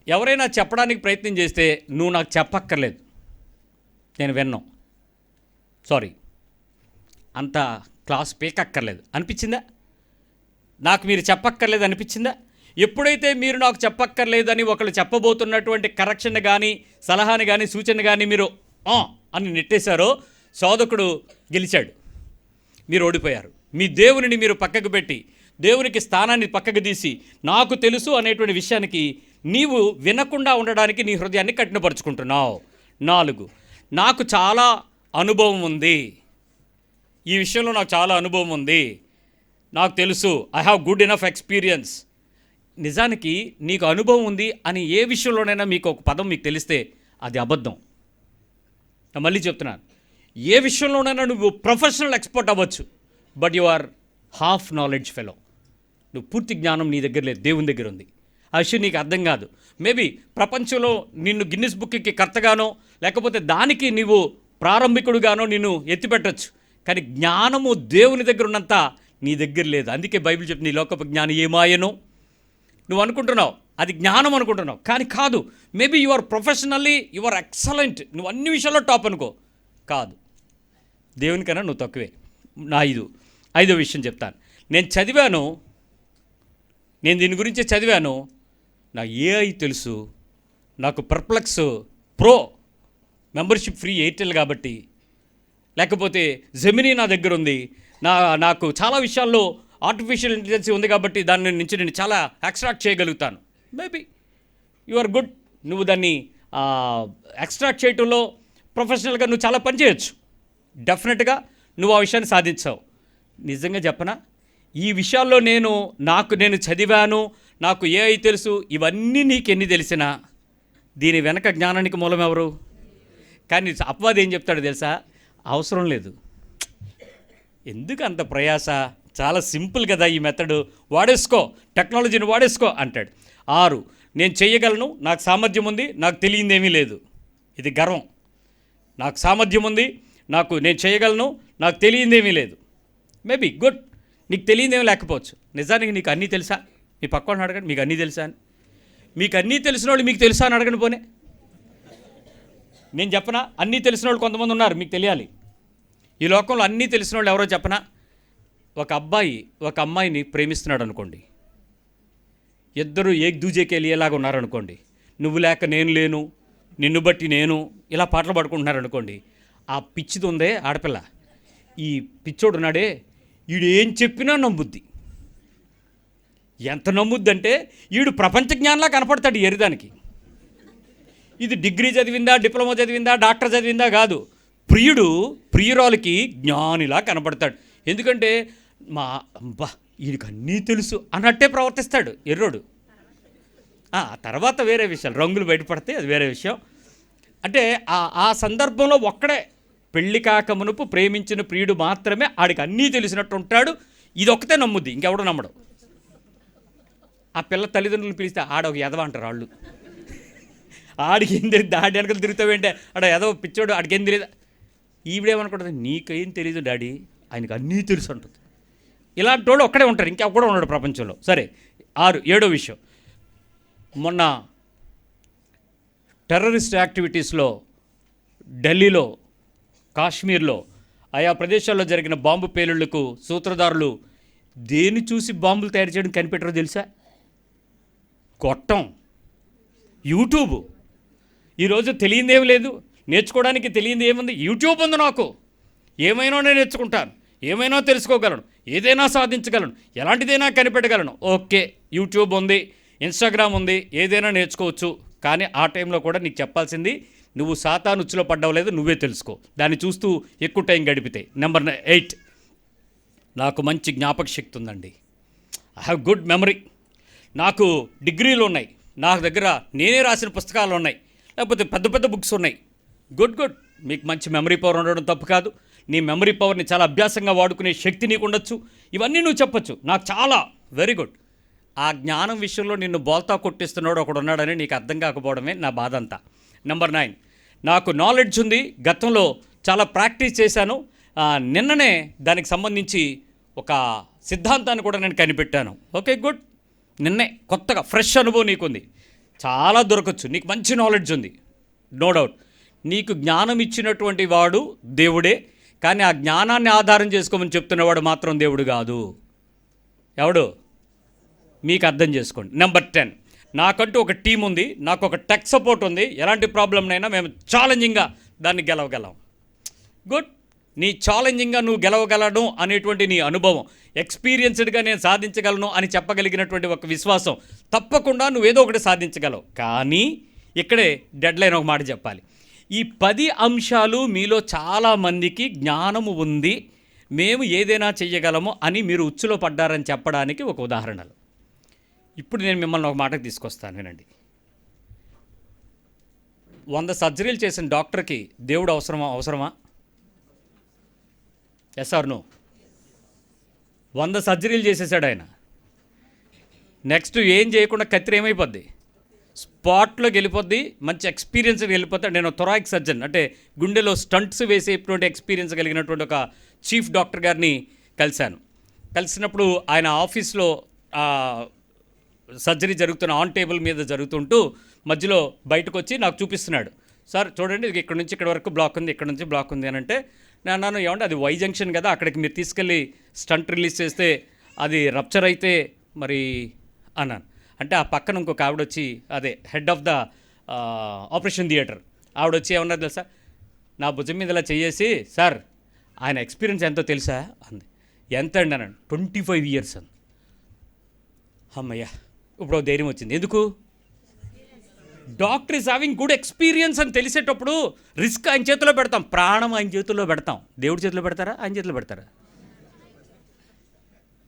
ఎవరైనా చెప్పడానికి ప్రయత్నం చేస్తే నువ్వు నాకు చెప్పక్కర్లేదు, నేను విన్నాను, సారీ, అంత క్లాస్ పీకక్కర్లేదు అనిపించిందా? నాకు మీరు చెప్పక్కర్లేదు అనిపించిందా? ఎప్పుడైతే మీరు నాకు చెప్పక్కర్లేదని ఒకళ్ళు చెప్పబోతున్నటువంటి కరెక్షన్ కానీ సలహాని కానీ సూచన కానీ మీరు అని నెట్టేశారో శోధకుడు గెలిచాడు, మీరు ఓడిపోయారు. మీ దేవునిని మీరు పక్కకు పెట్టి దేవునికి స్థానాన్ని పక్కకు తీసి నాకు తెలుసు అనేటువంటి విషయానికి నీవు వినకుండా ఉండడానికి నీ హృదయాన్ని కఠినపరుచుకుంటున్నావు. 4, నాకు చాలా అనుభవం ఉంది, ఈ విషయంలో నాకు చాలా అనుభవం ఉంది, నాకు తెలుసు, I have good enough experience. నిజానికి నీకు అనుభవం ఉంది అని ఏ విషయంలోనైనా మీకు ఒక పదం మీకు తెలిస్తే అది అబద్ధం. నేను మళ్ళీ చెప్తున్నాను, ఏ విషయంలోనైనా నువ్వు ప్రొఫెషనల్ ఎక్స్పర్ట్ అవ్వచ్చు, but you or half knowledge fellow. నువ్వు పూర్తి జ్ఞానం నీ దగ్గర లేదు, దేవుని దగ్గర ఉంది. ఆ విషయం నీకు అర్థం కాదు. మేబీ ప్రపంచంలో నిన్ను గిన్నిస్ బుక్కి కర్తగానో లేకపోతే దానికి నీవు ప్రారంభికుడుగానో నిన్ను ఎత్తిపెట్టచ్చు, కానీ జ్ఞానము దేవుని దగ్గర ఉన్నంత నీ దగ్గర లేదు. అందుకే బైబిల్ చెప్తుంది, నీ లోకపు జ్ఞానం ఏమాయనో. నువ్వు అనుకుంటున్నావు అది జ్ఞానం అనుకుంటున్నావు, కానీ కాదు. Maybe you are professionally you are excellent, నువ్వు అన్ని విషయాల్లో టాప్ అనుకో, కాదు, దేవునికన్నా నువ్వు తక్కువే. నా ఐదో విషయం చెప్తాను. నేను దీని గురించి చదివాను, నాకు ఏఐ తెలుసు, నాకు perplex pro membership free Airtel కాబట్టి, లేకపోతే జెమినీ నా దగ్గర ఉంది, నాకు చాలా విషయాల్లో ఆర్టిఫిషియల్ ఇంటెలిజెన్స్ ఉంది కాబట్టి దాని నుంచి నేను చాలా ఎక్స్ట్రాక్ట్ చేయగలుగుతాను. మేబీ యు ఆర్ గుడ్, నువ్వు దాన్ని ఎక్స్ట్రాక్ట్ చేయటంలో ప్రొఫెషనల్గా నువ్వు చాలా పని చేయొచ్చు. డెఫినెట్గా నువ్వు ఆ విషయాన్ని సాధించావు. నిజంగా చెప్పనా, ఈ విషయాల్లో నేను చదివాను, నాకు ఏఐ తెలుసు, ఇవన్నీ నీకు ఎన్ని తెలిసినా దీని వెనక జ్ఞానానికి మూలం ఎవరు? కానీ అపవాది ఏం చెప్తాడో తెలుసా, అవసరం లేదు, ఎందుకు అంత ప్రయాస, చాలా సింపుల్ కదా ఈ మెథడు, వాడేసుకో, టెక్నాలజీని వాడేసుకో అంటాడు. 6, నేను చేయగలను, నాకు సామర్థ్యం ఉంది, నాకు తెలియందేమీ లేదు. ఇది గర్వం. నాకు సామర్థ్యం ఉంది, నేను చేయగలను, నాకు తెలియందేమీ లేదు. మేబీ గుడ్, నీకు తెలియదేమీ లేకపోవచ్చు. నిజానికి నీకు అన్నీ తెలుసా? మీ పక్కన అడగండి, మీకు అన్నీ తెలుసా అని. మీకు అన్నీ తెలిసిన వాళ్ళు మీకు తెలుసా అని అడగండి. పోనే నేను చెప్పనా, అన్నీ తెలిసిన వాళ్ళు కొంతమంది ఉన్నారు, మీకు తెలియాలి. ఈ లోకంలో అన్నీ తెలిసిన వాళ్ళు ఎవరో చెప్పనా, ఒక అబ్బాయి ఒక అమ్మాయిని ప్రేమిస్తున్నాడు అనుకోండి, ఇద్దరు ఏక్ దూజేకి వెళ్ళేలాగా ఉన్నారనుకోండి, నువ్వు లేక నేను లేను, నిన్ను బట్టి నేను, ఇలా పాటలు పాడుకుంటున్నారనుకోండి, ఆ పిచ్చిది ఉందే ఆడపిల్ల, ఈ పిచ్చోడు ఉన్నాడే, వీడు ఏం చెప్పినా నమ్ముద్ది. ఎంత నమ్ముద్దంటే వీడు ప్రపంచ జ్ఞానంలా కనపడతాడు ఎరిదానికి. ఇది డిగ్రీ చదివిందా, డిప్లొమా చదివిందా, డాక్టర్ చదివిందా కాదు, ప్రియురాలకి జ్ఞానిలా కనపడతాడు. ఎందుకంటే వీడికి అన్నీ తెలుసు అన్నట్టే ప్రవర్తిస్తాడు ఎర్రోడు. తర్వాత వేరే విషయాలు, రంగులు బయటపడితే అది వేరే విషయం. అంటే ఆ సందర్భంలో ఒక్కడే పెళ్లి కాక మునుపు ప్రేమించిన ప్రియుడు మాత్రమే ఆడికి అన్నీ తెలిసినట్టు ఉంటాడు. ఇది ఒక్కతే నమ్ముద్ది, ఇంకెవడో నమ్మడు. ఆ పిల్ల తల్లిదండ్రులు పిలిస్తే ఒక ఎదవ అంటారు వాళ్ళు. ఆడికి ఏం తెలియదు, డాడీ వెనకలు తిరుగుతావేంటే, ఎదవ పిచ్చోడు, ఆడికి ఏం తెలియదు. ఈవిడేమనుకుంటుంది, నీకేం తెలియదు డాడీ, ఆయనకు అన్నీ తెలుసు అంటుంది. ఇలాంటి వాడు ఒక్కడే ఉంటారు, ఇంకెక్కడో ఉన్నాడు ప్రపంచంలో. సరే, 7వ విషయం, మొన్న టెర్రరిస్ట్ యాక్టివిటీస్లో ఢిల్లీలో, కాశ్మీర్లో, ఆయా ప్రదేశాల్లో జరిగిన బాంబు పేలుళ్లకు సూత్రధారులు దేన్ని చూసి బాంబులు తయారు చేయడం కనిపెట్టరో తెలుసా? గొట్టం, యూట్యూబ్. ఈరోజు తెలియందేం లేదు, నేర్చుకోవడానికి తెలియంది ఏముంది? యూట్యూబ్ ఉంది. నాకు ఏమైనా నేను నేర్చుకుంటాను, ఏమైనా తెలుసుకోగలను, ఏదైనా సాధించగలను, ఎలాంటిదైనా కనిపెట్టగలను. ఓకే, యూట్యూబ్ ఉంది, ఇన్స్టాగ్రామ్ ఉంది, ఏదైనా నేర్చుకోవచ్చు. కానీ ఆ టైంలో కూడా నీకు చెప్పాల్సింది, నువ్వు సాతాను ఉచ్చులో పడ్డావు లేదు, నువ్వే తెలుసుకో, దాన్ని చూస్తూ ఎక్కువ టైం గడిపితే. నెంబర్ 8, నాకు మంచి జ్ఞాపక శక్తి ఉందండి. I have good memory. నాకు డిగ్రీలు ఉన్నాయి, నా దగ్గర నేనే రాసిన పుస్తకాలు ఉన్నాయి, లేకపోతే పెద్ద పెద్ద బుక్స్ ఉన్నాయి. గుడ్. మీకు మంచి మెమరీ పవర్ ఉండడం తప్పు కాదు. నీ మెమరీ పవర్ని చాలా అభ్యాసంగా వాడుకునే శక్తి నీకు ఉండొచ్చు. ఇవన్నీ నువ్వు చెప్పచ్చు, నాకు చాలా వెరీ గుడ్. ఆ జ్ఞానం విషయంలో నిన్ను బోల్తా కొట్టిస్తున్నాడు ఒకడు ఉన్నాడని నీకు అర్థం కాకపోవడమే నా బాధ అంతా. నెంబర్ 9, నాకు నాలెడ్జ్ ఉంది, గతంలో చాలా ప్రాక్టీస్ చేశాను. నిన్ననే దానికి సంబంధించి ఒక సిద్ధాంతాన్ని కూడా నేను కనిపెట్టాను. Okay, good. నిన్నే కొత్తగా ఫ్రెష్ అనుభవం నీకుంది, చాలా దొరకచ్చు. నీకు మంచి నాలెడ్జ్ ఉంది, నో డౌట్. నీకు జ్ఞానం ఇచ్చినటువంటి వాడు దేవుడే, కానీ ఆ జ్ఞానాన్ని ఆధారం చేసుకోమని చెప్తున్నవాడు మాత్రం దేవుడు కాదు. ఎవడు? మీకు అర్థం చేసుకోండి. నెంబర్ 10, నాకంటూ ఒక టీం ఉంది, నాకు ఒక టెక్ సపోర్ట్ ఉంది, ఎలాంటి ప్రాబ్లంనైనా మేము ఛాలెంజింగ్గా దాన్ని గెలవగలం. గుడ్. నీ ఛాలెంజింగ్గా నువ్వు గెలవగలను అనేటువంటి నీ అనుభవం, ఎక్స్పీరియన్స్డ్గా నేను సాధించగలను అని చెప్పగలిగినటువంటి ఒక విశ్వాసం, తప్పకుండా నువ్వేదో ఒకటి సాధించగలవు. కానీ ఇక్కడే డెడ్లైన్ ఒక మాట చెప్పాలి. ఈ 10 అంశాలు మీలో చాలామందికి జ్ఞానము ఉంది, మేము ఏదైనా చెయ్యగలము అని మీరు ఉచ్చులో పడ్డారని చెప్పడానికి ఒక ఉదాహరణలు. ఇప్పుడు నేను మిమ్మల్ని ఒక మాటకు తీసుకొస్తాను, వినండి. 100 సర్జరీలు చేసిన డాక్టర్కి దేవుడు అవసరమా? Yes are no? 100 సర్జరీలు చేసేసాడు ఆయన. నెక్స్ట్ ఏం చేయకుండా కత్తిరి ఏమైపోద్ది? స్పాట్లోకి వెళ్ళిపోద్ది, మంచి ఎక్స్పీరియన్స్ వెళ్ళిపోతాడు. నేను థొరాయిక్ సర్జన్, అంటే గుండెలో స్టంట్స్ వేసేటువంటి ఎక్స్పీరియన్స్ కలిగినటువంటి ఒక చీఫ్ డాక్టర్ గారిని కలిసినప్పుడు ఆయన ఆఫీస్లో సర్జరీ జరుగుతున్న ఆన్ టేబుల్ మీద జరుగుతుంటూ మధ్యలో బయటకు వచ్చి నాకు చూపిస్తున్నాడు. సార్ చూడండి, ఇక్కడ నుంచి ఇక్కడ వరకు బ్లాక్ ఉంది, ఇక్కడ నుంచి బ్లాక్ ఉంది అని అంటే నేను అన్నాను, ఏమంటే అది వై జంక్షన్ కదా, అక్కడికి మీరు తీసుకెళ్ళి స్టంట్ రిలీజ్ చేస్తే అది రప్చర్ అయితే మరి అన్నాను. అంటే ఆ పక్కన ఇంకొక ఆవిడ వచ్చి, అదే head of the operation theatre ఆవిడ వచ్చి ఏమన్నారు తెలుసా, నా భుజం మీద ఇలా చేసి, సార్ ఆయన ఎక్స్పీరియన్స్ ఎంతో తెలుసా అంది. ఎంత అండి అన్నాను. 25 years అంది. అమ్మయ్యా, ఇప్పుడు ధైర్యం వచ్చింది. ఎందుకు? Doctor is having good experience అని తెలిసేటప్పుడు రిస్క్ ఆయన చేతిలో పెడతాం, ప్రాణం ఆయన చేతుల్లో పెడతాం. దేవుడి చేతిలో పెడతారా, ఆయన చేతిలో పెడతారా?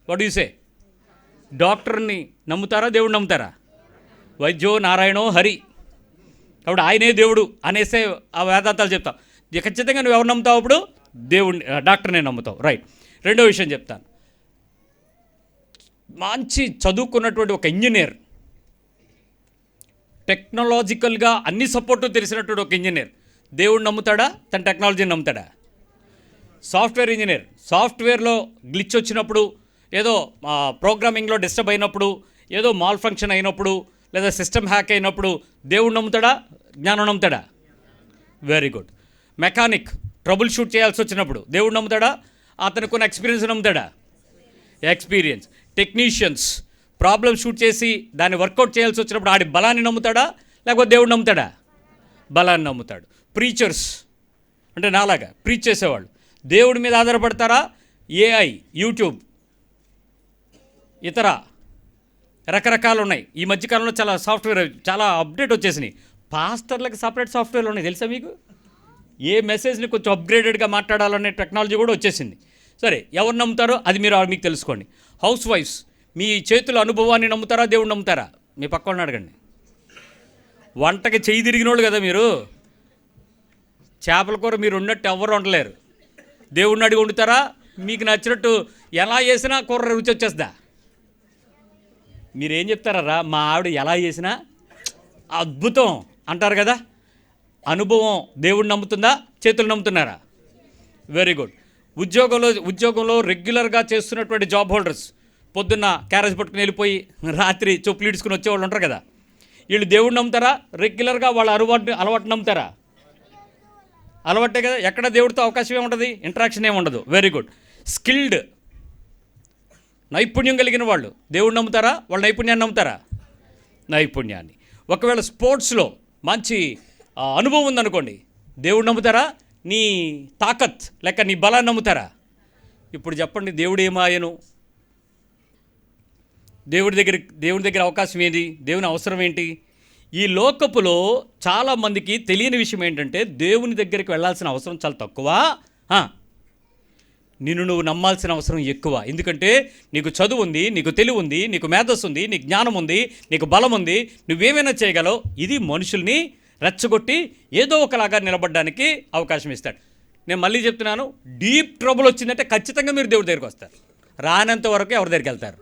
What you say? డాక్టర్ని నమ్ముతారా, దేవుడు నమ్ముతారా? వైద్యో నారాయణో హరి, కాబట్టి ఆయనే దేవుడు అనేసే ఆ వేదాంతాలు చెప్తాం. ఖచ్చితంగా నువ్వు ఎవరు నమ్ముతావు? అప్పుడు దేవుడిని, డాక్టర్నే నమ్ముతావు. రైట్. రెండో విషయం చెప్తాను. మంచి చదువుకున్నటువంటి ఒక ఇంజనీర్, టెక్నాలజికల్గా అన్ని సపోర్టు తెలిసినటువంటి ఒక ఇంజనీర్ దేవుడు నమ్ముతాడా, తన టెక్నాలజీని నమ్ముతాడా? సాఫ్ట్వేర్ ఇంజనీర్ సాఫ్ట్వేర్లో గ్లిచ్ వచ్చినప్పుడు, ఏదో ప్రోగ్రామింగ్లో డిస్టర్బ్ అయినప్పుడు, ఏదో మాల్ ఫంక్షన్ అయినప్పుడు, లేదా సిస్టమ్ హ్యాక్ అయినప్పుడు దేవుడు నమ్ముతాడా, జ్ఞానం నమ్ముతాడా? Very good. Mechanic troubleshoot చేయాల్సి వచ్చినప్పుడు దేవుడు నమ్ముతాడా, అతనికి ఉన్న ఎక్స్పీరియన్స్ నమ్ముతాడా? ఎక్స్పీరియన్స్. టెక్నీషియన్స్ ప్రాబ్లమ్ షూట్ చేసి దాన్ని వర్కౌట్ చేయాల్సి వచ్చినప్పుడు ఆడి బలాన్ని నమ్ముతాడా, లేకపోతే దేవుడు నమ్ముతాడా? బలాన్ని నమ్ముతాడు. ప్రీచర్స్ అంటే నాలాగా ప్రీచ్ చేసేవాళ్ళు దేవుడి మీద ఆధారపడతారా, ఏఐ, యూట్యూబ్, ఇతర రకరకాలు ఉన్నాయి. ఈ మధ్యకాలంలో చాలా సాఫ్ట్వేర్ చాలా అప్డేట్ వచ్చేసినాయి. పాస్టర్లకు సపరేట్ సాఫ్ట్వేర్లు ఉన్నాయి, తెలుసా మీకు? ఏ మెసేజ్ని కొంచెం అప్గ్రేడెడ్గా మాట్లాడాలనే టెక్నాలజీ కూడా వచ్చేసింది. సరే, ఎవరు నమ్ముతారో అది మీకు తెలుసుకోండి. హౌస్ వైఫ్స్, మీ చేతుల అనుభవాన్ని నమ్ముతారా, దేవుడు నమ్ముతారా? మీ పక్క వాళ్ళని అడగండి. వంటకి చెయ్యి తిరిగినోళ్ళు కదా మీరు. చేపల కూర మీరు ఉన్నట్టు ఎవరు వండలేరు. దేవుడిని అడిగి వండుతారా? మీకు నచ్చినట్టు ఎలా చేసినా కూర రుచి వచ్చేస్తుందా? మీరేం చెప్తారా, మా ఆవిడ ఎలా చేసినా అద్భుతం అంటారు కదా. అనుభవం దేవుడిని నమ్ముతుందా, చేతులు నమ్ముతున్నారా? Very good. ఉద్యోగంలో రెగ్యులర్గా చేస్తున్నటువంటి జాబ్ హోల్డర్స్, పొద్దున్న క్యారేజ్ పట్టుకుని వెళ్ళిపోయి రాత్రి చొప్పులు ఇడుచుకుని వచ్చేవాళ్ళు ఉంటారు కదా, వీళ్ళు దేవుడిని నమ్ముతారా, రెగ్యులర్గా వాళ్ళ అలవాటు నమ్ముతారా? అలవాటే కదా. ఎక్కడ దేవుడితో అవకాశం ఏముంటుంది, ఇంటరాక్షన్ ఏముండదు. Very good. స్కిల్డ్, నైపుణ్యం కలిగిన వాళ్ళు దేవుడు నమ్ముతారా, వాళ్ళ నైపుణ్యాన్ని నమ్ముతారా? నైపుణ్యాన్ని. ఒకవేళ స్పోర్ట్స్లో మంచి అనుభవం ఉందనుకోండి, దేవుడు నమ్ముతారా, నీ తాకత్ లేక నీ బలాన్ని నమ్ముతారా? ఇప్పుడు చెప్పండి, దేవుడు ఏమాయను? దేవుడి దగ్గర అవకాశం ఏంటి, దేవుని అవసరం ఏంటి? ఈ లోకపులో చాలామందికి తెలియని విషయం ఏంటంటే, దేవుని దగ్గరికి వెళ్ళాల్సిన అవసరం చాలా తక్కువ, నిన్ను నువ్వు నమ్మాల్సిన అవసరం ఎక్కువ. ఎందుకంటే నీకు చదువు ఉంది, నీకు తెలివి ఉంది, నీకు మేధస్సు ఉంది, నీకు జ్ఞానం ఉంది, నీకు బలం ఉంది, నువ్వేమైనా చేయగలవు. ఇది మనుషుల్ని రెచ్చగొట్టి ఏదో ఒకలాగా నిలబడడానికి అవకాశం ఇస్తాడు. నేను మళ్ళీ చెప్తున్నాను, డీప్ ట్రబుల్ వచ్చిందంటే ఖచ్చితంగా మీరు దేవుడి దగ్గరికి వస్తారు. రానంత వరకు ఎవరి దగ్గరికి వెళ్తారు?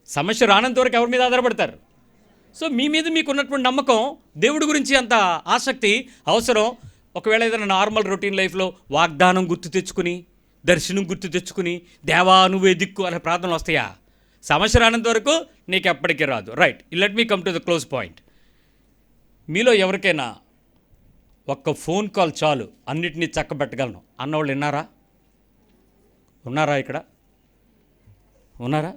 సమస్య రానంత వరకు ఎవరి మీద ఆధారపడతారు? సో మీ మీద మీకు ఉన్నటువంటి నమ్మకం, దేవుడి గురించి అంత ఆసక్తి అవసరం. ఒకవేళ ఏదైనా నార్మల్ రొటీన్ లైఫ్లో వాగ్దానం గుర్తు తెచ్చుకుని, దర్శనం గుర్తు తెచ్చుకుని, దేవా నువ్వే దిక్కు అనే ప్రార్థనలు వస్తాయా? సమస్య రానంత వరకు నీకు ఎప్పటికీ రాదు. Right. Let me come to the close point. మీలో ఎవరికైనా ఒక్క ఫోన్ కాల్ చాలు అన్నిటినీ చక్కబెట్టగలను అన్నవాళ్ళు ఉన్నారా? ఇక్కడ ఉన్నారా?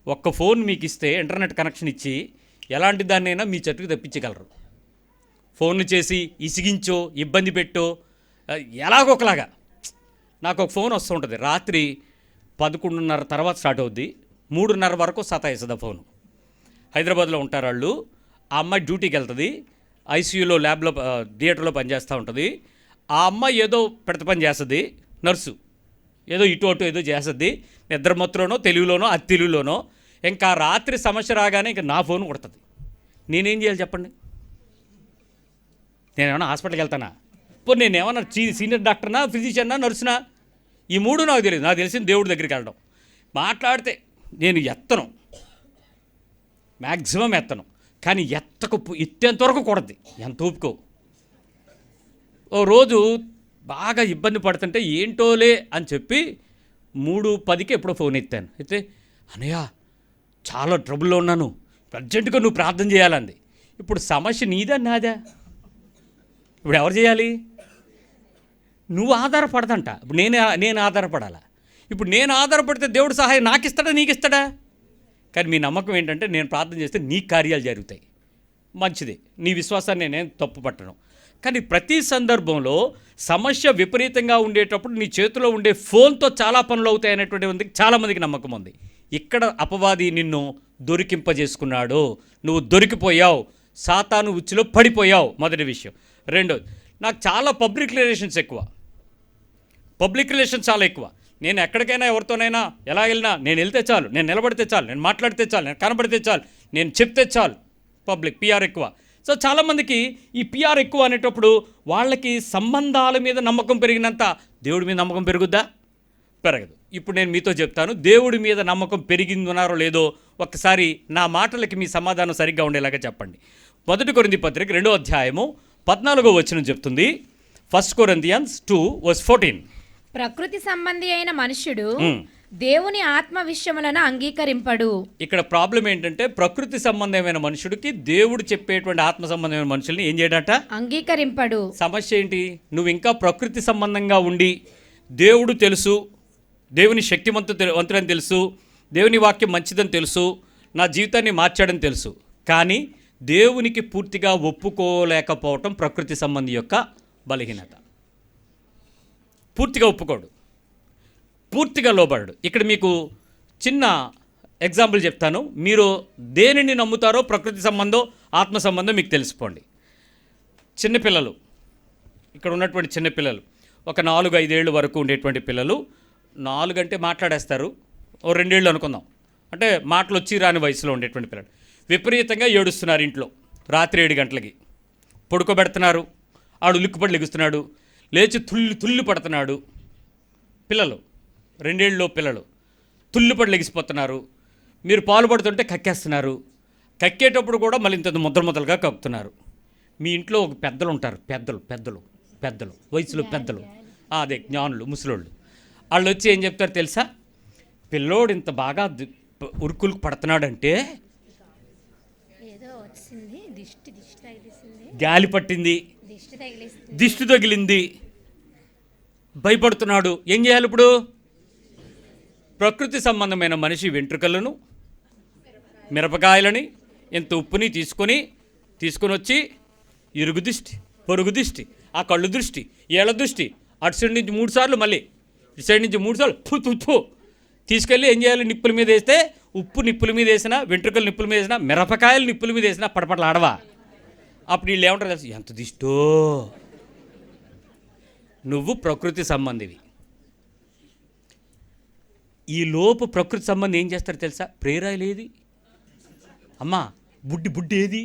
ఒక్క ఫోన్ మీకు ఇస్తే ఇంటర్నెట్ కనెక్షన్ ఇచ్చి ఎలాంటి దాన్నైనా మీ చెట్టుకు తెప్పించగలరు. ఫోన్లు చేసి ఇసిగించో ఇబ్బంది పెట్టో ఎలాగొకలాగా నాకు ఒక ఫోన్ వస్తూ ఉంటుంది. రాత్రి 11:30 తర్వాత స్టార్ట్ అవుద్ది, 3:30 వరకు సతాయిస్తుంది ఆ ఫోను. హైదరాబాద్లో ఉంటారు వాళ్ళు. ఆ అమ్మాయి డ్యూటీకి వెళ్తుంది, ఐసీయూలో ల్యాబ్లో థియేటర్లో పనిచేస్తూ ఉంటుంది. ఆ అమ్మాయి ఏదో పెడత పని చేస్తుంది, నర్సు ఏదో ఇటు అటు ఏదో చేస్తుంది, నిద్రమత్తులోనో తెలుగులోనో అది తెలుగులోనో. ఇంకా రాత్రి సమస్య రాగానే ఇంకా నా ఫోన్ కొడుతుంది. నేనేం చేయాలి చెప్పండి? నేనేమన్నా హాస్పిటల్కి వెళ్తానా? ఇప్పుడు నేనేమన్నా సీనియర్ డాక్టర్నా, ఫిజిషియన్నా, నర్సునా? ఈ మూడు నాకు తెలియదు. నాకు తెలిసింది దేవుడి దగ్గరికి వెళ్ళడం. మాట్లాడితే నేను ఎత్తను, మ్యాక్సిమం ఎత్తను, కానీ ఎత్తేంతవరకు కొడద్ది. ఎంత ఊపుకో. ఓ రోజు బాగా ఇబ్బంది పడుతుంటే ఏంటోలే అని చెప్పి 3:10కి ఎప్పుడో ఫోన్ ఎత్తాను. అయితే అన్నయ్య చాలా ట్రబుల్లో ఉన్నాను, అర్జెంటుగా నువ్వు ప్రార్థన చేయాలంది. ఇప్పుడు సమస్య నీదా నాదా? ఇప్పుడు ఎవరు చేయాలి? నువ్వు ఆధారపడదంట. ఇప్పుడు నేను ఆధారపడాలా? ఇప్పుడు నేను ఆధారపడితే దేవుడు సహాయం నాకు ఇస్తాడా నీకు ఇస్తాడా? కానీ మీ నమ్మకం ఏంటంటే నేను ప్రార్థన చేస్తే నీ కార్యాలు జరుగుతాయి. మంచిది, నీ విశ్వాసాన్ని నేను తప్పు పట్టను. కానీ ప్రతి సందర్భంలో సమస్య విపరీతంగా ఉండేటప్పుడు నీ చేతిలో ఉండే ఫోన్తో చాలా పనులు అవుతాయి అనేటువంటి చాలామందికి నమ్మకం ఉంది. ఇక్కడ అపవాది నిన్ను దొరికింపజేసుకున్నాడు, నువ్వు దొరికిపోయావు, సాతాను ఉచ్చులో పడిపోయావు. మొదటి విషయం. రెండోది, నాకు చాలా పబ్లిక్ రిలేషన్స్ ఎక్కువ. పబ్లిక్ రిలేషన్స్ చాలా ఎక్కువ. నేను ఎక్కడికైనా ఎవరితోనైనా ఎలా వెళ్ళినా నేను వెళ్తే చాలు, నేను నిలబడితే చాలు, నేను మాట్లాడితే చాలు, నేను కనబడితే చాలు, నేను చెప్తే చాలు. పబ్లిక్ పిఆర్ ఎక్కువ. సో చాలామందికి ఈ పిఆర్ ఎక్కువ అనేటప్పుడు వాళ్ళకి సంబంధాల మీద నమ్మకం పెరిగినంత దేవుడి మీద నమ్మకం పెరుగుద్దా? పెరగదు. ఇప్పుడు నేను మీతో చెప్తాను, దేవుడి మీద నమ్మకం పెరిగిందన్నారో లేదో ఒక్కసారి నా మాటలకి మీ సమాధానం సరిగ్గా ఉండేలాగా చెప్పండి. 1 కొరింథీ పత్రిక 2వ అధ్యాయము 14వ వచనం చెప్తుంది. 1 Corinthians 2:14. ప్రకృతి సంబంధి అయిన మనుష్యుడు దేవుని ఆత్మ విషయములను అంగీకరింపడు. ఇక్కడ ప్రాబ్లం ఏంటంటే ప్రకృతి సంబంధమైన మనుషుడికి దేవుడు చెప్పేటువంటి ఆత్మ సంబంధమైన మనుషుల్ని ఏం చేయడట? అంగీకరింపడు. సమస్య ఏంటి? నువ్వు ఇంకా ప్రకృతి సంబంధంగా ఉండి దేవుడు తెలుసు, దేవుని శక్తివంతుడని తెలుసు, దేవుని వాక్యం మంచిదని తెలుసు, నా జీవితాన్ని మార్చాడని తెలుసు, కానీ దేవునికి పూర్తిగా ఒప్పుకోలేకపోవటం ప్రకృతి సంబంధి యొక్క బలహీనత. పూర్తిగా ఒప్పుకోడు, పూర్తిగా లోబడడు. ఇక్కడ మీకు చిన్న ఎగ్జాంపుల్ చెప్తాను. మీరు దేనిని నమ్ముతారో ప్రకృతి సంబంధం ఆత్మ సంబంధం మీకు తెలిసిపోండి. చిన్నపిల్లలు, ఇక్కడ ఉన్నటువంటి చిన్నపిల్లలు, ఒక 4-5 ఏళ్ళు వరకు ఉండేటువంటి పిల్లలు, 4 అంటే మాట్లాడేస్తారు, ఓ 2 ఏళ్ళు అనుకుందాం, అంటే మాటలు వచ్చి రాని వయసులో ఉండేటువంటి పిల్లలు విపరీతంగా ఏడుస్తున్నారు. ఇంట్లో రాత్రి 7 గంటలకి పడుకోబెడుతున్నారు, ఆడు ఉలిక్కుపడి లెగుస్తున్నాడు, లేచి తుల్లు పడుతున్నాడు. పిల్లలు 2 ఏళ్ళలో పిల్లలు తుల్లుపడి లెగిసిపోతున్నారు. మీరు పాలు పడుతుంటే కక్కేస్తున్నారు, కక్కేటప్పుడు కూడా మళ్ళీ ఇంత ముద్దలుగా కక్కుతున్నారు. మీ ఇంట్లో ఒక పెద్దలు ఉంటారు, పెద్దలు వయసులో పెద్దలు, అదే జ్ఞానులు, ముసలోళ్ళు. వాళ్ళు వచ్చి ఏం చెప్తారు తెలుసా? పిల్లోడు ఇంత బాగా ఉరుకులకు పడుతున్నాడంటే గాలి పట్టింది, దిష్టి తగిలింది, భయపడుతున్నాడు. ఏం చేయాలి ఇప్పుడు? ప్రకృతి సంబంధమైన మనిషి వెంట్రుకలను, మిరపకాయలని, ఇంత ఉప్పుని తీసుకొని వచ్చి ఇరుగు దిష్టి, పొరుగు దిష్టి, ఆ కళ్ళు దృష్టి, ఏళ్ళ దృష్టి, అటు సైడ్ నుంచి 3 సార్లు, మళ్ళీ ఇటు సైడ్ నుంచి 3 సార్లు ఫు తీసుకెళ్ళి ఏం చేయాలి? నిప్పుల మీద వేస్తే, ఉప్పు నిప్పుల మీద వేసినా, వెంట్రుకలు నిప్పుల మీద వేసినా, మిరపకాయలు నిప్పుల మీద వేసినా పడపడలు ఆడవా? అప్పుడు వీళ్ళు ఏమంటారు తెలుసు? ఎంత దిష్టో, నువ్వు ప్రకృతి సంబంధివి. ఈ లోపు ప్రకృతి సంబంధం ఏం చేస్తారు తెలుసా? ప్రేరాయలు ఏది అమ్మా, బుడ్డి ఏది?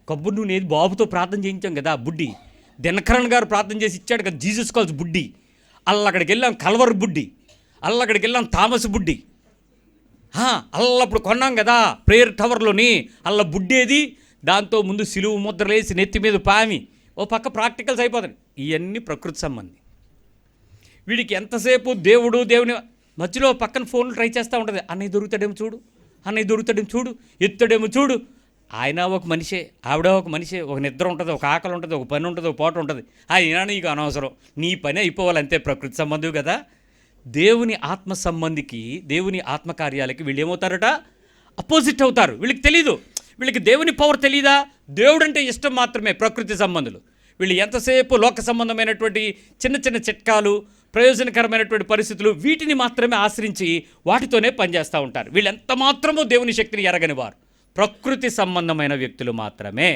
కొబ్బరి నూనె ఏది? బాబుతో ప్రార్థన చేయించాం కదా బుడ్డి. దినకరణ్ గారు ప్రార్థన చేసి ఇచ్చాడు కదా జీసస్ కాల్స్ బుడ్డి. అక్కడికి వెళ్ళాం కల్వర్ బుడ్డి, అక్కడికి వెళ్ళాం థామస్ బుడ్డి. అప్పుడు కొన్నాం కదా ప్రేయర్ టవర్లోని అల్ల బుడ్డేది. దాంతో ముందు సిలువు ముద్రలేసి నెత్తి మీద పామి ఓ పక్క ప్రాక్టికల్స్ అయిపోతాయి. ఇవన్నీ ప్రకృతి సంబంధి. వీడికి ఎంతసేపు దేవుని మధ్యలో పక్కన ఫోన్లు ట్రై చేస్తూ ఉంటుంది. అన్నయ్య దొరుకుతాడేమో చూడు, ఎత్తాడేమో చూడు. ఆయన ఒక మనిషే, ఆవిడ ఒక మనిషే, ఒక నిద్ర ఉంటుంది, ఒక ఆకలి ఉంటుంది, ఒక పని ఉంటుంది, ఒక పోట ఉంటుంది. అయినా నీకు అనవసరం, నీ పని అయిపోవాలి అంతే. ప్రకృతి సంబంధం కదా. దేవుని ఆత్మ సంబంధికి, దేవుని ఆత్మకార్యాలకి వీళ్ళు ఏమవుతారట? అపోజిట్ అవుతారు. వీళ్ళకి తెలీదు, వీళ్ళకి దేవుని పవర్ తెలీదా? దేవుడు అంటే ఇష్టం మాత్రమే ప్రకృతి సంబంధులు. వీళ్ళు ఎంతసేపు లోక సంబంధమైనటువంటి చిన్న చిన్న చిట్కాలు, ప్రయోజనకరమైనటువంటి పరిస్థితులు, వీటిని మాత్రమే ఆశ్రయించి వాటితోనే పనిచేస్తూ ఉంటారు. వీళ్ళు ఎంత మాత్రమో దేవుని శక్తిని ఎరగని వారు, ప్రకృతి సంబంధమైన వ్యక్తులు మాత్రమే.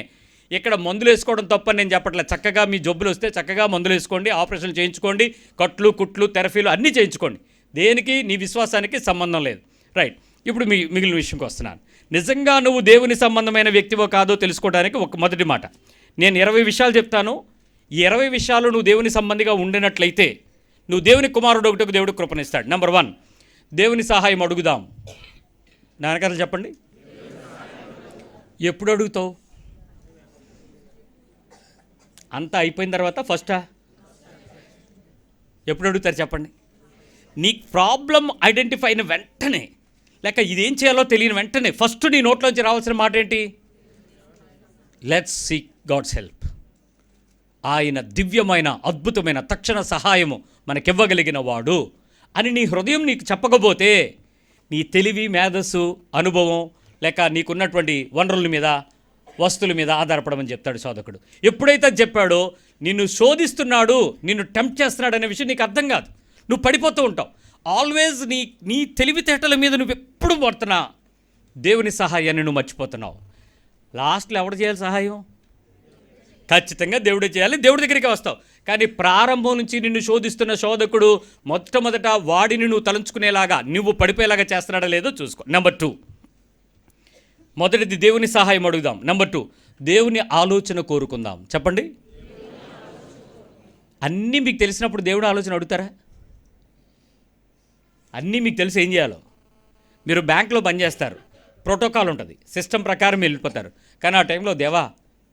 ఇక్కడ మందులు వేసుకోవడం తప్పని నేను చెప్పట్లేదు. చక్కగా మీ జబ్బులు వస్తే చక్కగా మందులు వేసుకోండి, ఆపరేషన్లు చేయించుకోండి, కట్లు కుట్లు థెరపీలు అన్నీ చేయించుకోండి. దేనికి నీ విశ్వాసానికి సంబంధం లేదు. రైట్, ఇప్పుడు మిగిలిన విషయంకి వస్తున్నాను. నిజంగా నువ్వు దేవుని సంబంధమైన వ్యక్తివో కాదో తెలుసుకోవడానికి ఒక మొదటి మాట, నేను 20 విషయాలు చెప్తాను. ఈ 20 విషయాలు నువ్వు దేవుని సంబంధిగా ఉండినట్లయితే నువ్వు దేవుని కుమారుడు ఒకటికి దేవుడు కృపణిస్తాడు. నెంబర్ 1, దేవుని సహాయం అడుగుదాం. నాన్నగారు చెప్పండి, ఎప్పుడు అడుగుతావు? అంతా అయిపోయిన తర్వాత ఫస్టా? ఎప్పుడు అడుగుతారు చెప్పండి? నీ ప్రాబ్లం ఐడెంటిఫై అయిన వెంటనే, లేక ఇదేం చేయాలో తెలియని వెంటనే ఫస్ట్ నీ నోట్లోంచి రావాల్సిన మాట ఏంటి? Let's seek God's help. ఆయన దివ్యమైన అద్భుతమైన తక్షణ సహాయము మనకివ్వగలిగిన వాడు అని నీ హృదయం నీకు చెప్పకపోతే, నీ తెలివి, మేధస్సు, అనుభవం, లేక నీకున్నటువంటి వనరుల మీద, వస్తువుల మీద ఆధారపడమని చెప్తాడు శోధకుడు. ఎప్పుడైతే చెప్పాడో నిన్ను శోధిస్తున్నాడు, నిన్ను టెంప్ట్ చేస్తున్నాడు అనే విషయం నీకు అర్థం కాదు. నువ్వు పడిపోతూ ఉంటావు. ఆల్వేజ్ నీ తెలివితేటల మీద నువ్వు ఎప్పుడు పడుతున్నా దేవుని సహాయాన్ని నువ్వు మర్చిపోతున్నావు. లాస్ట్లో ఎవడు చేయాలి సహాయం? ఖచ్చితంగా దేవుడే చేయాలి, దేవుడి దగ్గరికి వస్తావు. కానీ ప్రారంభం నుంచి నిన్ను శోధిస్తున్న శోధకుడు మొట్టమొదట వాడిని నువ్వు తలంచుకునేలాగా, నువ్వు పడిపోయేలాగా చేస్తున్నాడో లేదో చూసుకో. నెంబర్ 2, మొదటిది దేవుని సహాయం అడుగుదాం. నెంబర్ 2, దేవుని ఆలోచన కోరుకుందాం. చెప్పండి, అన్నీ మీకు తెలిసినప్పుడు దేవుడు ఆలోచన అడుగుతారా? అన్నీ మీకు తెలిసి ఏం చేయాలో. మీరు బ్యాంక్లో పనిచేస్తారు, ప్రోటోకాల్ ఉంటుంది, సిస్టమ్ ప్రకారం వెళ్ళిపోతారు. కానీ ఆ టైంలో దేవా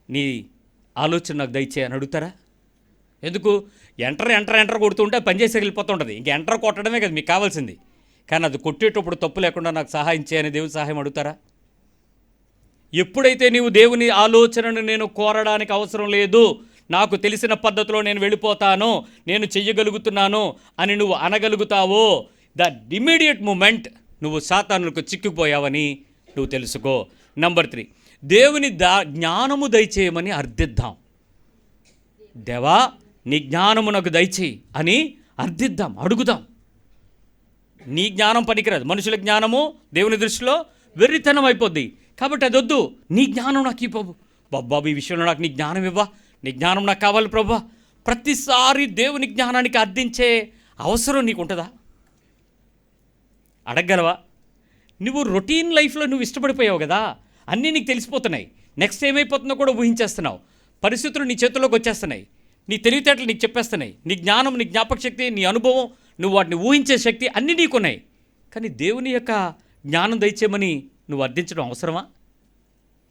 నీ ఆలోచన నాకు దయచే అని అడుగుతారా? ఎందుకు? ఎంటర్ కొడుతుంటే పనిచేసి వెళ్ళిపోతూ ఉంటుంది. ఇంక ఎంటర్ కొట్టడమే కదా మీకు కావాల్సింది. కానీ అది కొట్టేటప్పుడు తప్పు లేకుండా నాకు సహాయం చేయని దేవుని సహాయం అడుగుతారా? ఎప్పుడైతే నీవు దేవుని ఆలోచనను నేను కోరడానికి అవసరం లేదు, నాకు తెలిసిన పద్ధతిలో నేను వెళ్ళిపోతాను, నేను చెయ్యగలుగుతున్నాను అని నువ్వు అనగలుగుతావో, ద ఇమ్మీడియట్ మూమెంట్ నువ్వు సాతానులకు చిక్కుపోయావని నువ్వు తెలుసుకో. నెంబర్ 3, దేవుని జ్ఞానము దయచేయమని అర్థిద్దాం. దేవా నీ జ్ఞానము నాకు దయచేయి అని అర్థిద్దాం, అడుగుదాం. నీ జ్ఞానం పనికిరాదు. మనుషుల జ్ఞానము దేవుని దృష్టిలో వెర్రితనం అయిపోద్ది. కాబట్టి అది వద్దు. నీ జ్ఞానం నాకు ఇవ్వవు బాబు, ఈ విషయంలో నాకు నీ జ్ఞానం ఇవ్వా, నీ జ్ఞానం నాకు కావాలి ప్రభా. ప్రతిసారి దేవుని జ్ఞానానికి అర్థించే అవసరం నీకు ఉంటుందా? అడగగలవా? నువ్వు రొటీన్ లైఫ్లో నువ్వు ఇష్టపడిపోయావు కదా, అన్నీ నీకు తెలిసిపోతున్నాయి. నెక్స్ట్ ఏమైపోతుందో కూడా ఊహించేస్తున్నావు. పరిస్థితులు నీ చేతుల్లోకి వచ్చేస్తున్నాయి, నీ తెలివితేటలు నీకు చెప్పేస్తున్నాయి, నీ జ్ఞానం, నీ జ్ఞాపక శక్తి, నీ అనుభవం, నువ్వు వాటిని ఊహించే శక్తి అన్నీ నీకున్నాయి. కానీ దేవుని యొక్క జ్ఞానం దయచేయమని నువ్వు అర్థించడం అవసరమా?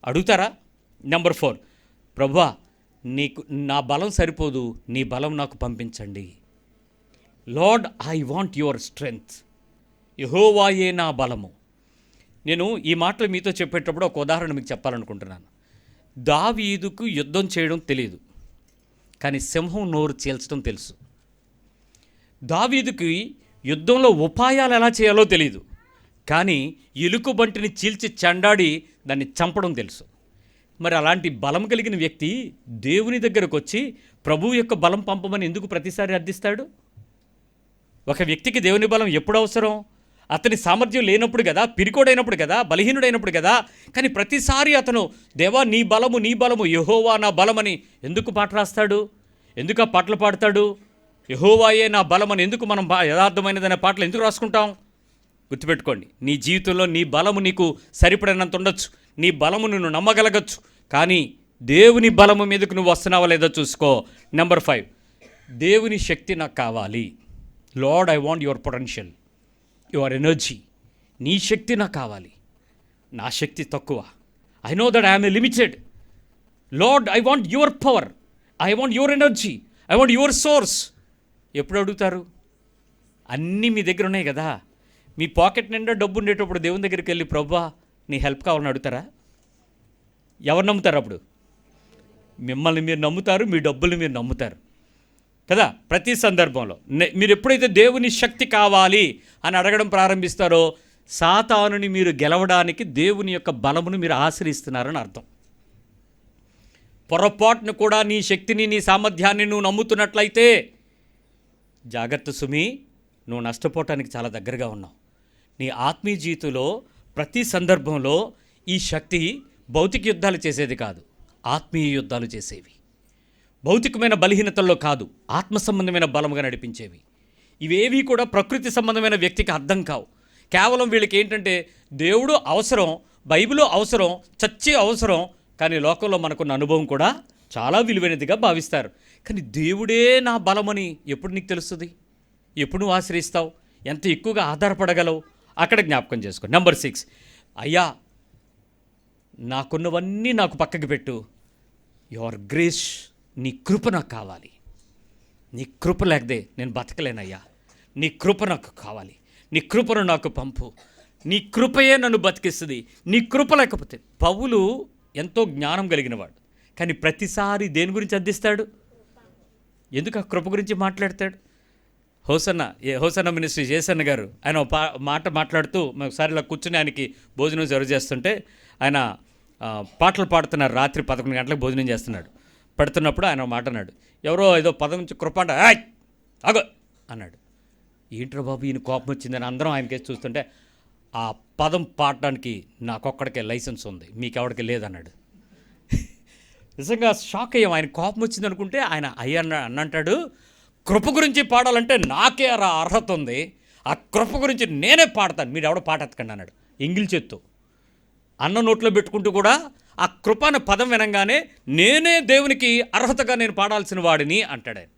అడుగుతారా? నెంబర్ 4, ప్రభువా నీకు నా బలం సరిపోదు, నీ బలం నాకు పంపించండి. Lord I want your strength. యెహోవాయే నా బలము. నేను ఈ మాటలు మీతో చెప్పేటప్పుడు ఒక ఉదాహరణ మీకు చెప్పాలనుకుంటున్నాను. దావీదుకు యుద్ధం చేయడం తెలియదు, కానీ సింహం నోరు చీల్చడం తెలుసు. దావీదుకి యుద్ధంలో ఉపాయాలు ఎలా చేయాలో తెలియదు, కానీ ఎలుకబంటిని చీల్చి చెండాడి దాన్ని చంపడం తెలుసు. మరి అలాంటి బలం కలిగిన వ్యక్తి దేవుని దగ్గరకు వచ్చి ప్రభువు యొక్క బలం పంపమని ఎందుకు ప్రతిసారి అర్థిస్తాడు? ఒక వ్యక్తికి దేవుని బలం ఎప్పుడు అవసరం? అతని సామర్థ్యం లేనప్పుడు కదా, పిరికోడైనప్పుడు కదా, బలహీనుడైనప్పుడు కదా. కానీ ప్రతిసారి అతను దేవా నీ బలము యెహోవా నా బలమని ఎందుకు పాట రాస్తాడు? ఎందుకు ఆ పాటలు పాడతాడు? యెహోవాయే నా బలమని ఎందుకు మనం యథార్థమైనదనే పాటలు ఎందుకు రాసుకుంటాం? గుర్తుపెట్టుకోండి, నీ జీవితంలో నీ బలము నీకు సరిపడినంత ఉండొచ్చు, నీ బలము నువ్వు నమ్మగలగచ్చు, కానీ దేవుని బలము మీదకు నువ్వు వస్తున్నావా లేదో చూసుకో. నెంబర్ 5, దేవుని శక్తి నాకు కావాలి. Lord I want your potential, your energy. నీ శక్తి నాకు కావాలి, నా శక్తి తక్కువ. I know that I'm limited. Lord I want your power, I want your energy, I want your source. ఎప్పుడు అడుగుతారు? అన్నీ మీ దగ్గర ఉన్నాయి కదా. మీ పాకెట్ నిండా డబ్బు ఉండేటప్పుడు దేవుని దగ్గరికి వెళ్ళి ప్రభువా నీ హెల్ప్ కావాలని అడుగుతారా? ఎవరు నమ్ముతారు అప్పుడు? మిమ్మల్ని మీరు నమ్ముతారు, మీ డబ్బుల్ని మీరు నమ్ముతారు కదా. ప్రతి సందర్భంలో మీరు ఎప్పుడైతే దేవుని శక్తి కావాలి అని అడగడం ప్రారంభిస్తారో సాతానుని మీరు గెలవడానికి దేవుని యొక్క బలమును మీరు ఆశ్రయిస్తున్నారని అర్థం. పొరపాటును కూడా నీ శక్తిని, నీ సామర్థ్యాన్ని నువ్వు నమ్ముతున్నట్లయితే జాగ్రత్త సుమి, నువ్వు నష్టపోవటానికి చాలా దగ్గరగా ఉన్నావు. నీ ఆత్మీయ జీవితంలో ప్రతి సందర్భంలో ఈ శక్తి భౌతిక యుద్ధాలు చేసేది కాదు, ఆత్మీయ యుద్ధాలు చేసేవి. భౌతికమైన బలహీనతల్లో కాదు, ఆత్మ సంబంధమైన బలముగా నడిపించేవి. ఇవేవి కూడా ప్రకృతి సంబంధమైన వ్యక్తికి అర్థం కావు. కేవలం వీళ్ళకి ఏంటంటే దేవుడు అవసరం, బైబిలు అవసరం, చర్చి అవసరం, కానీ లోకంలో మనకున్న అనుభవం కూడా చాలా విలువైనదిగా భావిస్తారు. కానీ దేవుడే నా బలమని ఎప్పుడు నీకు తెలుస్తుంది? ఎప్పుడు నువ్వు ఆశ్రయిస్తావు? ఎంత ఎక్కువగా ఆధారపడగలవు? అక్కడ జ్ఞాపకం చేసుకో. నెంబర్ 6, అయ్యా నాకున్నవన్నీ నాకు పక్కకి పెట్టు, యువర్ గ్రేస్, నీ కృప నాకు కావాలి. నీ కృప లేకదే నేను బతకలేనయ్యా, నీ కృప నాకు కావాలి, నీ కృపను నాకు పంపు, నీ కృపయే నన్ను బతికిస్తుంది. నీ కృప లేకపోతే పౌలు ఎంతో జ్ఞానం కలిగినవాడు, కానీ ప్రతిసారి దేని గురించి అందిస్తాడు? ఎందుకు ఆ కృప గురించి మాట్లాడతాడు? హోసన్న మినిస్ట్రీ జేసన్న గారు ఆయన మాట మాట్లాడుతూ ఒకసారి ఇలా కూర్చుని ఆయనకి భోజనం సర్వ్ చేస్తుంటే ఆయన పాటలు పాడుతున్నారు. రాత్రి 11 గంటలకు భోజనం చేస్తున్నాడు. పడుతున్నప్పుడు ఆయన మాట అన్నాడు, ఎవరో ఏదో పదం నుంచి కృప అంట అగో అన్నాడు. ఏంట్రా బాబు ఈయన కోపం వచ్చిందని అందరం ఆయనకేసి చూస్తుంటే, ఆ పదం పాడడానికి నాకొక్కడికే లైసెన్స్ ఉంది, మీకెవడికి లేదన్నాడు. నిజంగా షాక్ అయ్యాం. ఆయన కోపం వచ్చింది అనుకుంటే ఆయన అన్నంటాడు, కృప గురించి పాడాలంటే నాకే అర్హత ఉంది, ఆ కృప గురించి నేనే పాడతాను, మీరు ఎవడో పాట ఎత్తకండి అన్నాడు. ఎంగిల్ చేత్తో అన్న నోట్లో పెట్టుకుంటూ కూడా ఆ కృప అనే పదం వినంగానే నేనే దేవునికి అర్హతగా నేను పాడాల్సిన వాడిని అంటాడు ఆయన.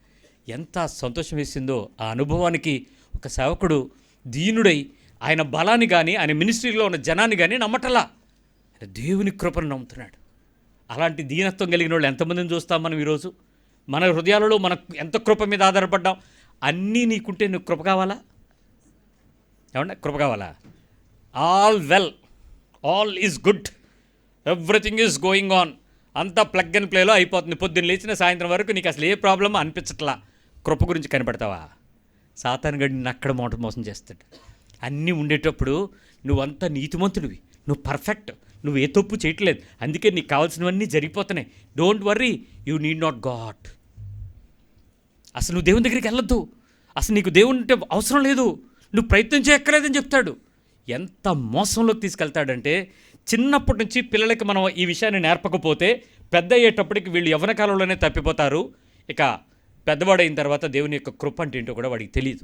ఎంత సంతోషం వేసిందో ఆ అనుభవానికి. ఒక సేవకుడు దీనుడై ఆయన బలాన్ని కానీ ఆయన మినిస్ట్రీలో ఉన్న జనాన్ని కానీ నమ్మటలా, ఆయన దేవుని కృపను నమ్ముతున్నాడు. అలాంటి దీనత్వం కలిగిన వాళ్ళు ఎంతమందిని చూస్తాం మనం ఈరోజు? మన హృదయాలలో మనకు ఎంత కృప మీద ఆధారపడ్డాం. అన్నీ నీకుంటే నువ్వు కృప కావాలా? ఏమన్నా కృప కావాలా? All well, all is good, everything is going on, అంతా ప్లగ్ అండ్ ప్లేలో అయిపోతుంది. పొద్దున్న లేచిన సాయంత్రం వరకు నీకు అసలు ఏ ప్రాబ్లం అనిపించట్లా. కృప గురించి కనిపెడతావా? సాతాను గడిని అక్కడ మోసం చేస్తాడు. అన్నీ ఉండేటప్పుడు నువ్వంతా నీతిమంతుడివి, నువ్వు పర్ఫెక్ట్, నువ్వు ఏ తప్పు చేయట్లేదు, అందుకే నీకు కావాల్సినవన్నీ జరిగిపోతున్నాయి. Don't worry, you need not God. అసలు నువ్వు దేవుని దగ్గరికి వెళ్ళొద్దు, అసలు నీకు దేవుని అంటే అవసరం లేదు, నువ్వు ప్రయత్నం చేయక్కర్లేదని చెప్తాడు. ఎంత మోసంలోకి తీసుకెళ్తాడంటే, చిన్నప్పటి నుంచి పిల్లలకి మనం ఈ విషయాన్ని నేర్పకపోతే పెద్ద అయ్యేటప్పటికి వీళ్ళు యవ్వన కాలంలోనే తప్పిపోతారు. ఇక పెద్దవాడైన తర్వాత దేవుని యొక్క కృప అంటే ఏంటో కూడా వాడికి తెలియదు.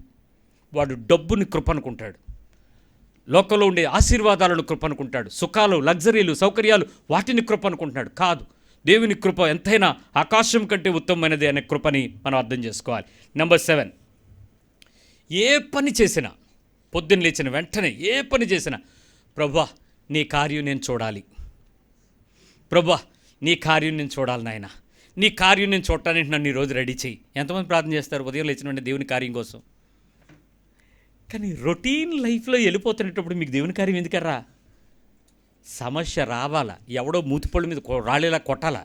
వాడు డబ్బుని కృప అనుకుంటాడు, లోకంలో ఉండే ఆశీర్వాదాలను కృప అనుకుంటాడు, సుఖాలు, లగ్జరీలు, సౌకర్యాలు వాటిని కృప అనుకుంటున్నాడు. కాదు, దేవుని కృప ఎంతైనా ఆకాశం కంటే ఉత్తమమైనది అనే కృపని మనం అర్థం చేసుకోవాలి. నెంబర్ 7, ఏ పని చేసినా, పొద్దున్న లేచిన వెంటనే ఏ పని చేసినా, ప్రభువా నీ కార్యం నేను చూడాలి, ప్రభువా నీ కార్యం నేను చూడాలి నాయన, నీ కార్యం నేను చూడటానికి నన్ను ఈరోజు రెడీ చేయి. ఎంతమంది ప్రార్థన చేస్తారు ఉదయం లేచిన వెంటనే దేవుని కార్యం కోసం? కానీ రొటీన్ లైఫ్లో వెళ్ళిపోతున్నప్పుడు మీకు దేవుని కార్యం ఎందుకర్రా? సమస్య రావాలా, ఎవడో మూతిపళ్ళు మీద రాళ్ళేలా కొట్టాలా,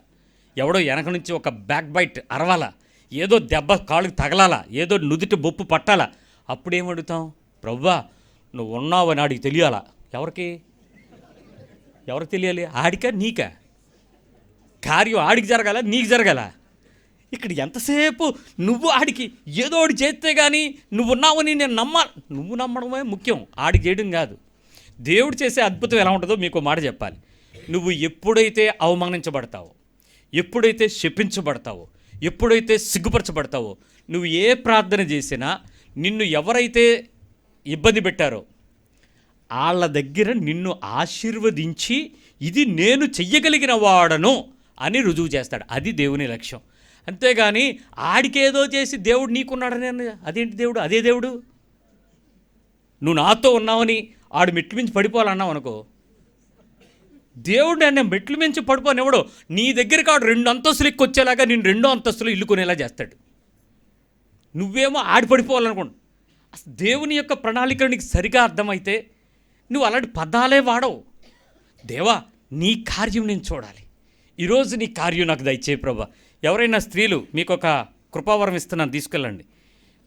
ఎవడో వెనక నుంచి ఒక బ్యాక్ బైట్ అరవాలా, ఏదో దెబ్బ కాళ్ళకి తగలాలా, ఏదో నుదుటి బొప్పు పట్టాలా, అప్పుడేమడుగుతాం? ప్రభువా నువ్వు ఉన్నావని ఆడికి తెలియాలా. ఎవరికి తెలియాలి? ఆడికా నీకా? కార్యం ఆడికి జరగాల, నీకు జరగాల? ఇక్కడ ఎంతసేపు నువ్వు ఆడికి ఏదో ఒకటి చేస్తే కానీ నువ్వు ఉన్నావని నేను నువ్వు నమ్మడమే ముఖ్యం, ఆడికి చేయడం కాదు. దేవుడు చేసే అద్భుతం ఎలా ఉంటుందో మీకు మాట చెప్పాలి. నువ్వు ఎప్పుడైతే అవమానించబడతావో, ఎప్పుడైతే శపించబడతావో, ఎప్పుడైతే సిగ్గుపరచబడతావో, నువ్వు ఏ ప్రార్థన చేసినా నిన్ను ఎవరైతే ఇబ్బంది పెట్టారో వాళ్ళ దగ్గర నిన్ను ఆశీర్వదించి ఇది నేను చెయ్యగలిగిన వాడను అని రుజువు చేస్తాడు. అది దేవుని లక్ష్యం. అంతేగాని ఆడికేదో చేసి దేవుడు నీకున్నాడని అదేంటి దేవుడు? అదే దేవుడు. నువ్వు నాతో ఉన్నావని ఆడు మెట్లు మించి పడిపోవాలన్నావు అనుకో, దేవుడు నేను మెట్లు మించి పడిపోనివ్వడు. నీ దగ్గరికి ఆడు 2 అంతస్తులు ఎక్కువ వచ్చేలాగా నేను 2వ అంతస్తులు ఇల్లు కొనేలా చేస్తాడు. నువ్వేమో ఆడి పడిపోవాలనుకోండి. అసలు దేవుని యొక్క ప్రణాళిక నీకు సరిగా అర్థమైతే నువ్వు అలాంటి పదాలే వాడవు. దేవా నీ కార్యం నేను చూడాలి, ఈరోజు నీ కార్యం నాకు దయచేయి ప్రభా. ఎవరైనా స్త్రీలు మీకు ఒక కృపావరం ఇస్తున్నాను, తీసుకెళ్ళండి.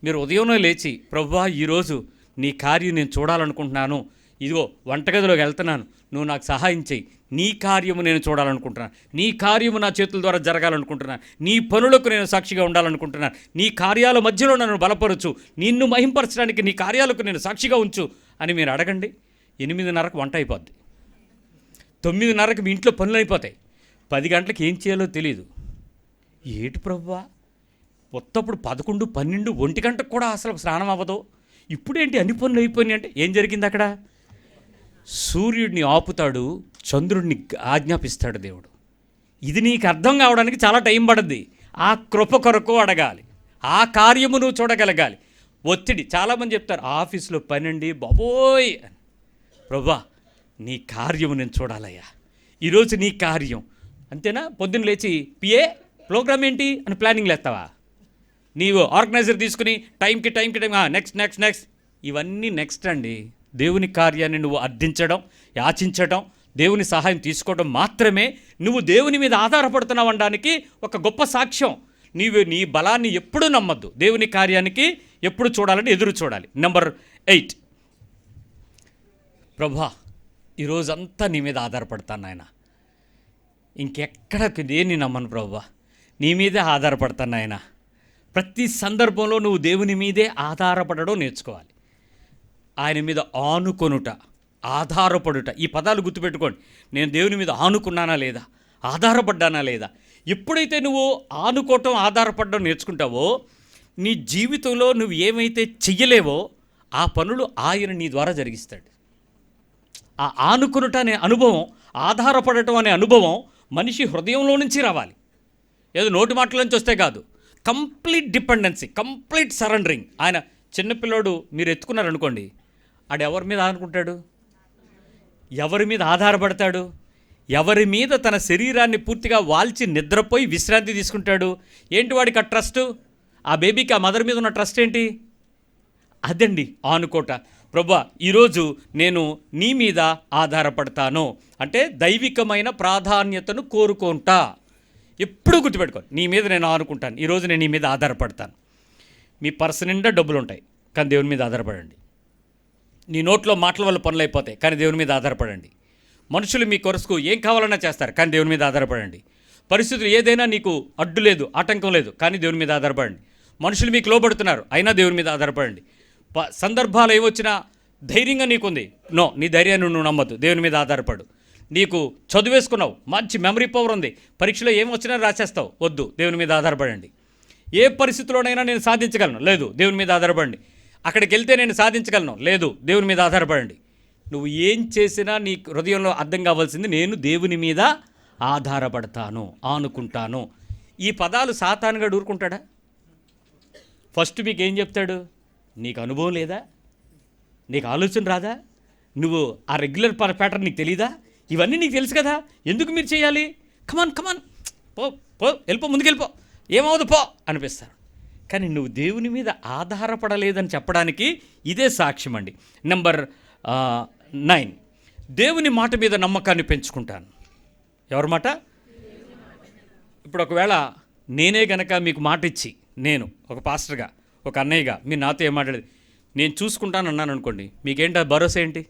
మీరు ఉదయంలో లేచి ప్రభువా ఈరోజు నీ కార్యం నేను చూడాలనుకుంటున్నాను, ఇదిగో వంటగదిలోకి వెళ్తున్నాను, నువ్వు నాకు సహాయం చేయి, నీ కార్యము నేను చూడాలనుకుంటున్నాను, నీ కార్యము నా చేతుల ద్వారా జరగాలనుకుంటున్నాను, నీ పనులకు నేను సాక్షిగా ఉండాలనుకుంటున్నాను, నీ కార్యాల మధ్యలో నన్ను బలపరచు, నిన్ను మహింపరచడానికి నీ కార్యాలకు నేను సాక్షిగా ఉంచు అని మీరు అడగండి. 8:30కు వంట అయిపోద్ది, 9:30కి మీ ఇంట్లో పనులు అయిపోతాయి, 10 గంటలకు ఏం చేయాలో తెలియదు. ఏటి ప్రభువా, కొత్తప్పుడు 11, 12, 1 గంటకు కూడా అసలు స్నానం అవ్వదు, ఇప్పుడేంటి అన్ని పనులు అయిపోయినాయి అంటే ఏం జరిగింది అక్కడ? సూర్యుడిని ఆపుతాడు, చంద్రుడిని ఆజ్ఞాపిస్తాడు దేవుడు. ఇది నీకు అర్థం కావడానికి చాలా టైం పడుద్ది. ఆ కృప కొరకు అడగాలి, ఆ కార్యము నువ్వు చూడగలగాలి. ఒత్తిడి, చాలామంది చెప్తారు ఆఫీస్లో పని అండి బాబోయ్, ప్రభువా నీ కార్యము నేను చూడాలయ్యా, ఈరోజు నీ కార్యం అంతేనా? పొద్దున్న లేచి పిఏ ప్రోగ్రామ్ ఏంటి అని ప్లానింగ్ లేస్తావా? నీవు ఆర్గనైజర్ తీసుకుని టైంకి నెక్స్ట్ ఇవన్నీ నెక్స్ట్ అండి. దేవుని కార్యాన్ని నువ్వు అర్థించడం, యాచించడం, దేవుని సహాయం తీసుకోవడం మాత్రమే నువ్వు దేవుని మీద ఆధారపడుతున్నావు అనడానికి ఒక గొప్ప సాక్ష్యం. నీవు నీ బలాన్ని ఎప్పుడూ నమ్మద్దు, దేవుని కార్యానికి ఎప్పుడు చూడాలని ఎదురు చూడాలి. నెంబర్ 8, ప్రభా ఈరోజంతా నీ మీద ఆధారపడతాను నాయన, ఇంకెక్కడికి దేన్ని నమ్మను ప్రభువా, నీ మీదే ఆధారపడతాను నాయన. ప్రతి సందర్భంలో నువ్వు దేవుని మీదే ఆధారపడడం నేర్చుకోవాలి. ఆయన మీద ఆనుకొనుట, ఆధారపడుట, ఈ పదాలు గుర్తుపెట్టుకోండి. నేను దేవుని మీద ఆనుకున్నానా లేదా, ఆధారపడ్డానా లేదా? ఎప్పుడైతే నువ్వు ఆనుకోవటం, ఆధారపడడం నేర్చుకుంటావో, నీ జీవితంలో నువ్వు ఏమైతే చెయ్యలేవో ఆ పనులు ఆయన నీ ద్వారా జరిగిస్తాడు. ఆ ఆనుకునుట అనే అనుభవం, ఆధారపడటం అనే అనుభవం మనిషి హృదయంలో నుంచి రావాలి, ఏదో నోటి మాటల నుంచి వస్తే కాదు. Complete dependency, complete surrendering. ఆయన చిన్నపిల్లోడు మీరు ఎత్తుకున్నారనుకోండి, ఆడు ఎవరి మీద ఆనుకుంటాడు, ఎవరి మీద ఆధారపడతాడు, ఎవరి మీద తన శరీరాన్ని పూర్తిగా వాల్చి నిద్రపోయి విశ్రాంతి తీసుకుంటాడు? ఏంటి వాడికి ఆ ట్రస్ట్? ఆ బేబీకి ఆ మదర్ మీద ఉన్న ట్రస్ట్ ఏంటి? అదండి ఆనుకోట. ప్రభువా ఈరోజు నేను నీ మీద ఆధారపడతాను అంటే దైవికమైన ప్రాధాన్యతను కోరుకుంటా. ఎప్పుడూ గుర్తుపెట్టుకోండి, నీ మీద నేను ఆనుకుంటాను, ఈరోజు నేను నీ మీద ఆధారపడతాను. మీ పర్స్ నిండా డబ్బులు ఉంటాయి కానీ దేవుని మీద ఆధారపడండి. నీ నోట్లో మాటల వల్ల పనులు అయిపోతాయి కానీ దేవుని మీద ఆధారపడండి. మనుషులు మీ కొరకు ఏం కావాలన్నా చేస్తారు కానీ దేవుని మీద ఆధారపడండి. పరిస్థితులు ఏదైనా నీకు అడ్డు లేదు, ఆటంకం లేదు కానీ దేవుని మీద ఆధారపడండి. మనుషులు మీకు లోబడుతున్నారు అయినా దేవుని మీద ఆధారపడండి. సందర్భాలు ఏమొచ్చినా ధైర్యంగా నీకుంది, నో, నీ ధైర్యాన్ని నువ్వు నమ్మద్దు, దేవుని మీద ఆధారపడు. నీకు చదివేసుకున్నావు, మంచి మెమరీ పవర్ ఉంది, పరీక్షలో ఏమొచ్చినా రాసేస్తావు, వద్దు, దేవుని మీద ఆధారపడండి. ఏ పరిస్థితిలోనైనా నేను సాధించగలను, లేదు, దేవుని మీద ఆధారపడండి. అక్కడికి వెళ్తే నేను సాధించగలను, లేదు, దేవుని మీద ఆధారపడండి. నువ్వు ఏం చేసినా నీ హృదయంలో అర్థం కావాల్సింది నేను దేవుని మీద ఆధారపడతాను, ఆనుకుంటాను. ఈ పదాలు సాతానుగా ఊరుకుంటాడా? ఫస్ట్ మీకు ఏం చెప్తాడు? నీకు అనుభవం లేదా, నీకు ఆలోచన రాదా, నువ్వు ఆ రెగ్యులర్ ప్యాటర్న్ నీకు తెలీదా, ఇవన్నీ నీకు తెలుసు కదా, ఎందుకు మీరు చేయాలి, కమాన్ పో పో వెళ్ళిపో, ముందుకెళ్ళిపో, ఏమవుదు పో అనిపిస్తారు. కానీ నువ్వు దేవుని మీద ఆధారపడలేదని చెప్పడానికి ఇదే సాక్ష్యం అండి. నెంబర్ 9, దేవుని మాట మీద నమ్మకాన్ని పెంచుకుంటాను. ఎవరి మాట? ఇప్పుడు ఒకవేళ నేనే గనక మీకు మాట ఇచ్చి, నేను ఒక పాస్టర్గా, ఒక అన్నయ్యగా మీరు నాతో ఏం మాట్లాడేది, నేను చూసుకుంటాను అన్నాను అనుకోండి, మీకేంటి భరోసా ఏంటి?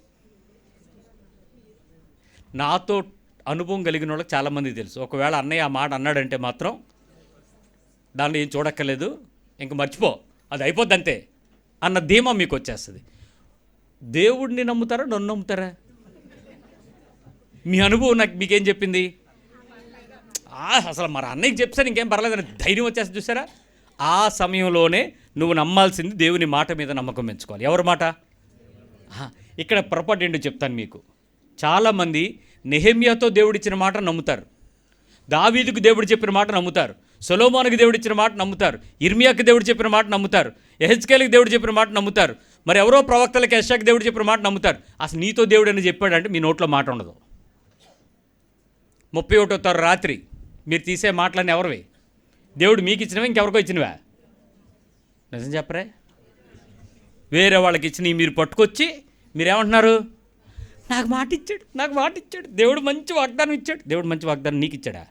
నాతో అనుభవం కలిగిన వాళ్ళకి చాలామందికి తెలుసు, ఒకవేళ అన్నయ్య ఆ మాట అన్నాడంటే మాత్రం దానిలో ఏం చూడక్కర్లేదు, ఇంక మర్చిపో, అది అయిపోద్ది అంతే అన్న ధీమా మీకు వచ్చేస్తుంది. దేవుడిని నమ్ముతారా, నన్ను నమ్ముతారా? మీ అనుభవం నాకు మీకేం చెప్పింది? అసలు మరి అన్నయ్యకి చెప్తాను ఇంకేం పర్లేదని ధైర్యం వచ్చేస్తుంది. చూసారా, ఆ సమయంలోనే నువ్వు నమ్మాల్సింది దేవుని మాట మీద నమ్మకం పెంచుకోవాలి. ఎవరి మాట? ఇక్కడ పొరపాటు ఏంటో చెప్తాను మీకు. చాలామంది నెహెమ్యాతో దేవుడిచ్చిన మాట నమ్ముతారు, దావీదుకు దేవుడు చెప్పిన మాట నమ్ముతారు, సొలొమోనుకు దేవుడు ఇచ్చిన మాట నమ్ముతారు, ఇర్మియాకి దేవుడు చెప్పిన మాట నమ్ముతారు, యెహెజ్కేలుకి దేవుడు చెప్పిన మాట నమ్ముతారు, మరి ఎవరో ప్రవక్తలకి యెషయాకి దేవుడు చెప్పిన మాట నమ్ముతారు. అసలు నీతో దేవుడు అని చెప్పాడంటే మీ నోట్లో మాట ఉండదు. 31వ తారీఖు రాత్రి మీరు తీసే మాటలన్నీ ఎవరివి? దేవుడు మీకు ఇచ్చినవా, ఇంకెవరికో ఇచ్చినవా? నిజం చెప్పరే? వేరే వాళ్ళకి ఇచ్చినవి మీరు పట్టుకొచ్చి మీరేమంటున్నారు? నాకు మాట ఇచ్చాడు, నాకు మాట ఇచ్చాడు, దేవుడు మంచి వాగ్దానం ఇచ్చాడు. దేవుడు మంచి వాగ్దానం నీకు ఇచ్చాడా?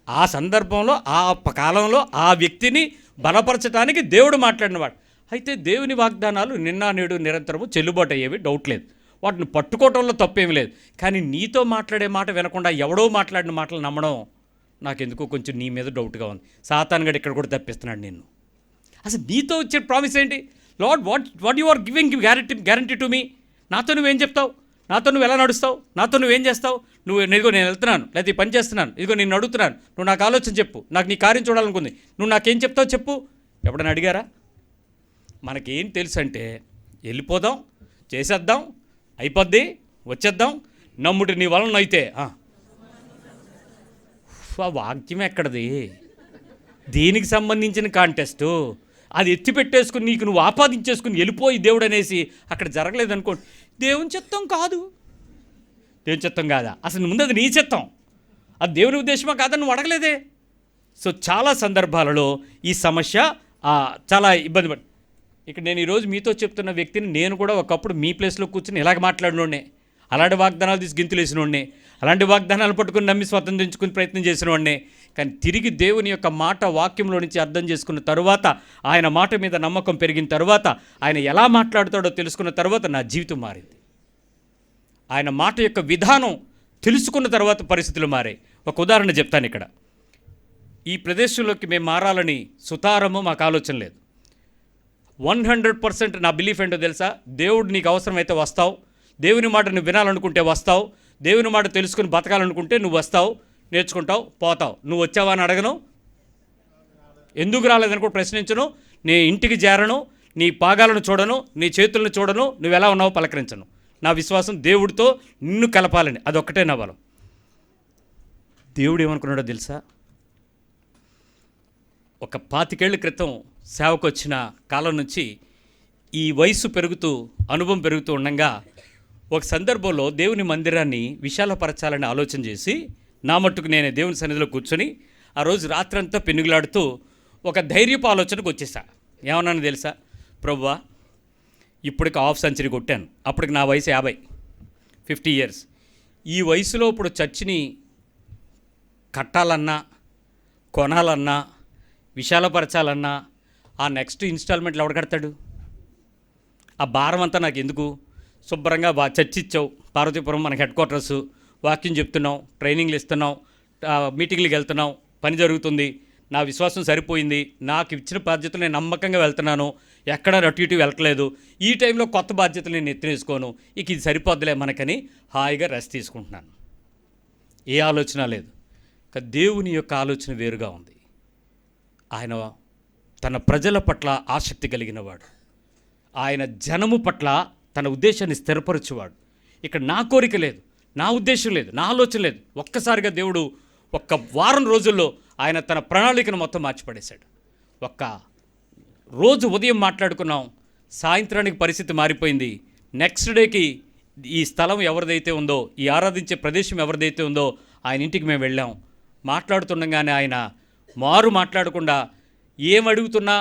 ఆ సందర్భంలో, ఆ కాలంలో ఆ వ్యక్తిని బలపరచడానికి దేవుడు మాట్లాడినవాడు. అయితే దేవుని వాగ్దానాలు నిన్న నేడు నిరంతరము చెల్లుబాటు అయ్యేవి, డౌట్ లేదు. వాటిని పట్టుకోవడంలో తప్పేమీ లేదు. కానీ నీతో మాట్లాడే మాట వినకుండా ఎవడో మాట్లాడిన మాటలు నమ్మడం నాకెందుకో కొంచెం నీ మీద డౌట్గా ఉంది. సాతాను గడు ఇక్కడ కూడా తప్పిస్తున్నాడు నిన్ను. అసలు నీతో వచ్చే ప్రామిస్ ఏంటి? Lord, what you are giving guarantee to me? నాతో నువ్వేం చెప్తావు? నాతో నువ్వు ఎలా నడుస్తావు? నాతో నువ్వేం చేస్తావు? ఇదిగో నేను వెళ్తున్నాను, లేకపోతే ఈ పని చేస్తున్నాను, ఇదిగో నేను అడుగుతున్నాను, నువ్వు నాకు ఆలోచన చెప్పు, నాకు నీ కార్యం చూడాలనుకుంది, నువ్వు నాకేం చెప్తావు చెప్పు. ఎప్పుడైనా అడిగారా? మనకేం తెలుసు అంటే వెళ్ళిపోదాం, చేసేద్దాం, అయిపోద్ది, వచ్చేద్దాం, నమ్ముడు నీ వలన అయితే. ఆ వాక్యం ఎక్కడది? దీనికి సంబంధించిన కాంటెస్టు అది ఎత్తిపెట్టేసుకుని నీకు నువ్వు ఆపాదించేసుకుని వెళ్ళిపోయి దేవుడు అనేసి అక్కడ జరగలేదు అనుకోండి. దేవుని చిత్తం కాదు. దేవుని చిత్తం కాదా? అసలు ముందు అది నీ చిత్తం, అది దేవుని ఉద్దేశమా కాదని నువ్వు అడగలేదే. సో చాలా సందర్భాలలో ఈ సమస్య చాలా ఇబ్బంది పడి, ఇక్కడ నేను ఈరోజు మీతో చెప్తున్న వ్యక్తిని నేను కూడా ఒకప్పుడు మీ ప్లేస్లో కూర్చుని ఇలాగ మాట్లాడినోడ్నే, అలాంటి వాగ్దానాలు తీసి గింతులు వేసినోడ్నే, అలాంటి వాగ్దానాలు పట్టుకుని నమ్మి స్వతంత్రించుకుని ప్రయత్నం చేసినోడ్నే. కానీ తిరిగి దేవుని యొక్క మాట వాక్యంలో నుంచి అర్థం చేసుకున్న తరువాత, ఆయన మాట మీద నమ్మకం పెరిగిన తర్వాత, ఆయన ఎలా మాట్లాడుతాడో తెలుసుకున్న తర్వాత నా జీవితం మారింది. ఆయన మాట యొక్క విధానం తెలుసుకున్న తర్వాత పరిస్థితులు మారాయి. ఒక ఉదాహరణ చెప్తాను. ఇక్కడ ఈ ప్రదేశంలోకి మేము మారాలని సుతారము మాకు ఆలోచన లేదు. 100% నా బిలీఫ్ ఏంటో తెలుసా? దేవుడు నీకు అవసరమైతే వస్తావు, దేవుని మాట నువ్వు వినాలనుకుంటే వస్తావు, దేవుని మాట తెలుసుకుని బతకాలనుకుంటే నువ్వు వస్తావు, నేర్చుకుంటావు, పోతావు. నువ్వు వచ్చావా అని అడగను, ఎందుకు రాలేదని కూడా ప్రశ్నించను, నీ ఇంటికి చేరను, నీ పాగాలను చూడను, నీ చేతులను చూడను, నువ్వు ఎలా ఉన్నావో పలకరించను. నా విశ్వాసం దేవుడితో నిన్ను కలపాలని, అదొక్కటే నా బలం. దేవుడు ఏమనుకున్నాడో తెలుసా? ఒక 25 ఏళ్ల క్రితం సేవకు వచ్చిన కాలం నుంచి ఈ వయసు పెరుగుతూ అనుభవం పెరుగుతూ ఉండగా ఒక సందర్భంలో దేవుని మందిరాన్ని విశాలపరచాలని ఆలోచన చేసి నా మట్టుకు నేనే దేవుని సన్నిధిలో కూర్చొని ఆ రోజు రాత్రంతా పెనుగులాడుతూ ఒక ధైర్యపు ఆలోచనకు వచ్చేసా. ఏమన్నాను తెలుసా? ప్రభువా, ఇప్పటికి హాఫ్ సెంచరీ కొట్టాను, అప్పటికి నా వయసు 50 ఇయర్స్. ఈ వయసులో ఇప్పుడు చర్చిని కట్టాలన్నా, కొనాలన్నా, విశాలపరచాలన్నా ఆ నెక్స్ట్ ఇన్స్టాల్మెంట్లు ఎవడు కడతాడు? ఆ భారం అంతా నాకు ఎందుకు? శుభ్రంగా చర్చి ఇచ్చావు, పార్వతీపురం మనకి హెడ్ క్వార్టర్సు, వాక్యం చెప్తున్నాం, ట్రైనింగ్లు ఇస్తున్నాం, మీటింగ్లకు వెళ్తున్నాం, పని జరుగుతుంది, నా విశ్వాసం సరిపోయింది, నాకు ఇచ్చిన బాధ్యతలు నేను నమ్మకంగా వెళ్తున్నాను, ఎక్కడ అటు ఇటు వెళ్ళట్లేదు, ఈ టైంలో కొత్త బాధ్యతలు నేను ఎత్తినేసుకోను, ఇక ఇది సరిపోద్దులే మనకని హాయిగా రెస్ట్ తీసుకుంటున్నాను. ఏ ఆలోచన లేదు. దేవుని యొక్క ఆలోచన వేరుగా ఉంది. ఆయన తన ప్రజల పట్ల ఆసక్తి కలిగినవాడు, ఆయన జనము పట్ల తన ఉద్దేశాన్ని స్థిరపరచువాడు. ఇక్కడ నా కోరిక లేదు, నా ఉద్దేశం లేదు, నా ఆలోచన లేదు. ఒక్కసారిగా దేవుడు ఒక్క వారం రోజుల్లో ఆయన తన ప్రణాళికను మొత్తం మార్చిపడేశాడు. ఒక్క రోజు ఉదయం మాట్లాడుకున్నాం, సాయంత్రానికి పరిస్థితి మారిపోయింది. నెక్స్ట్ డేకి ఈ స్థలం ఎవరిదైతే ఉందో, ఈ ఆరాధించే ప్రదేశం ఎవరిదైతే ఉందో ఆయన ఇంటికి మేము వెళ్ళాం. మాట్లాడుతుండగానే ఆయన మాట్లాడకుండా ఏం అడుగుతున్నా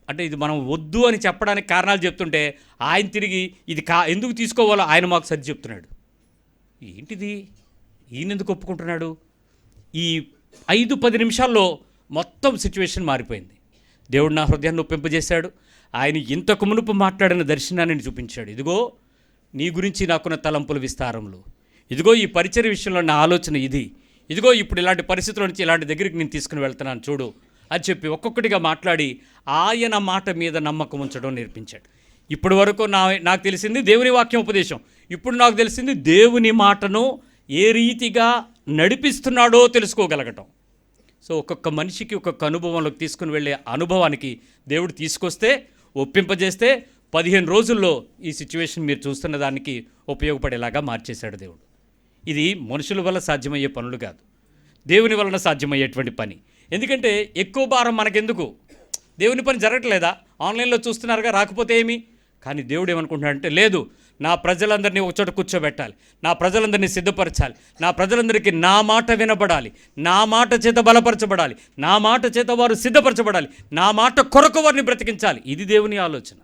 అంటే ఇది మనం వద్దు అని చెప్పడానికి కారణాలు చెప్తుంటే ఆయన తిరిగి ఇది ఎందుకు తీసుకోవాలో ఆయన మాకు సరి చెప్తున్నాడు. ఏంటిది? ఈయన ఎందుకు ఒప్పుకుంటున్నాడు? ఈ 5-10 నిమిషాల్లో మొత్తం సిచ్యువేషన్ మారిపోయింది. దేవుడు నా హృదయాన్ని ఒప్పింపజేశాడు. ఆయన ఇంతకు మునుపు మాట్లాడిన దర్శనాన్ని చూపించాడు. ఇదిగో నీ గురించి నాకున్న తలంపుల విస్తారములు, ఇదిగో ఈ పరిచర్య విషయంలో నా ఆలోచన ఇది, ఇదిగో ఇప్పుడు ఇలాంటి పరిస్థితుల నుంచి ఇలాంటి దగ్గరికి నేను తీసుకుని వెళ్తున్నాను చూడు అని చెప్పి ఒక్కొక్కటిగా మాట్లాడి ఆయన మాట మీద నమ్మకం ఉంచడం నేర్పించాడు. ఇప్పటి వరకు నాకు తెలిసింది దేవుని వాక్యం ఉపదేశం, ఇప్పుడు నాకు తెలిసింది దేవుని మాటను ఏ రీతిగా నడిపిస్తున్నాడో తెలుసుకోగలగటం. సో ఒక్కొక్క మనిషికి ఒక్కొక్క అనుభవంలోకి తీసుకుని వెళ్ళే అనుభవానికి దేవుడు తీసుకొస్తే, ఒప్పింపజేస్తే 15 రోజుల్లో ఈ సిచ్యువేషన్ మీరు చూస్తున్న దానికి ఉపయోగపడేలాగా మార్చేశాడు దేవుడు. ఇది మనుషుల వల్ల సాధ్యమయ్యే పనులు కాదు, దేవుని వలన సాధ్యమయ్యేటువంటి పని. ఎందుకంటే ఎక్కువ భారం మనకెందుకు? దేవుని పని జరగట్లేదా? ఆన్లైన్లో చూస్తున్నారుగా, రాకపోతే ఏమి? కానీ దేవుడు ఏమనుకుంటున్నాడంటే, లేదు, నా ప్రజలందరినీ ఒక చోట కూర్చోబెట్టాలి, నా ప్రజలందరినీ సిద్ధపరచాలి, నా ప్రజలందరికీ నా మాట వినబడాలి, నా మాట చేత బలపరచబడాలి, నా మాట చేత వారు సిద్ధపరచబడాలి, నా మాట కొరకు వారిని బ్రతికించాలి. ఇది దేవుని ఆలోచన.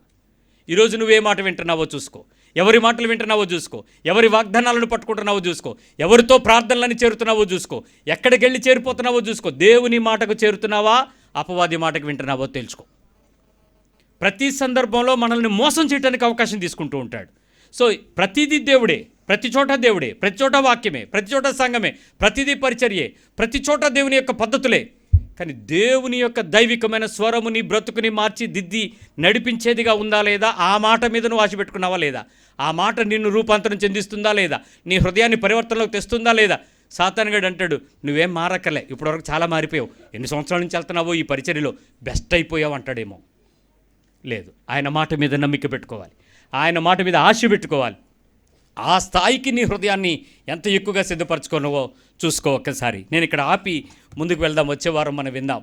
ఈరోజు నువ్వే మాట వింటున్నావో చూసుకో, ఎవరి మాటలు వింటున్నావో చూసుకో, ఎవరి వాగ్దానాలను పట్టుకుంటున్నావో చూసుకో, ఎవరితో ప్రార్థనలని చేరుతున్నావో చూసుకో, ఎక్కడికి వెళ్ళి చేరిపోతున్నావో చూసుకో. దేవుని మాటకు చేరుతున్నావా, అపవాది మాటకు వింటున్నావో తెలుసుకో. ప్రతి సందర్భంలో మనల్ని మోసం చేయడానికి అవకాశం తీసుకుంటూ ఉంటాడు. సో ప్రతిదీ దేవుడే, ప్రతి చోట దేవుడే, ప్రతి చోట వాక్యమే, ప్రతి చోట సంఘమే, ప్రతిదీ పరిచర్యే, ప్రతి చోట దేవుని యొక్క పద్ధతులే. కానీ దేవుని యొక్క దైవికమైన స్వరముని బ్రతుకుని మార్చి దిద్ది నడిపించేదిగా ఉందా లేదా? ఆ మాట మీద నువ్వు ఆశ పెట్టుకున్నావా లేదా? ఆ మాట నిన్ను రూపాంతరం చెందిస్తుందా లేదా? నీ హృదయాన్ని పరివర్తనలోకి తెస్తుందా లేదా? సాతానుగాడు అంటాడు, నువ్వేం మారక్కలే, ఇప్పటివరకు చాలా మారిపోయావు, ఎన్ని సంవత్సరాల నుంచి వెళ్తున్నావో ఈ పరిచర్యలో, బెస్ట్ అయిపోయావు అంటాడేమో. లేదు, ఆయన మాట మీద నమ్మిక పెట్టుకోవాలి, ఆయన మాట మీద ఆశ పెట్టుకోవాలి. ఆ స్థాయికి నీ హృదయాన్ని ఎంత ఎక్కువగా సిద్ధపరచుకున్నావో చూసుకో ఒక్కసారి. నేను ఇక్కడ ఆపి ముందుకు వెళ్దాం, వచ్చే వారం మనం విందాం.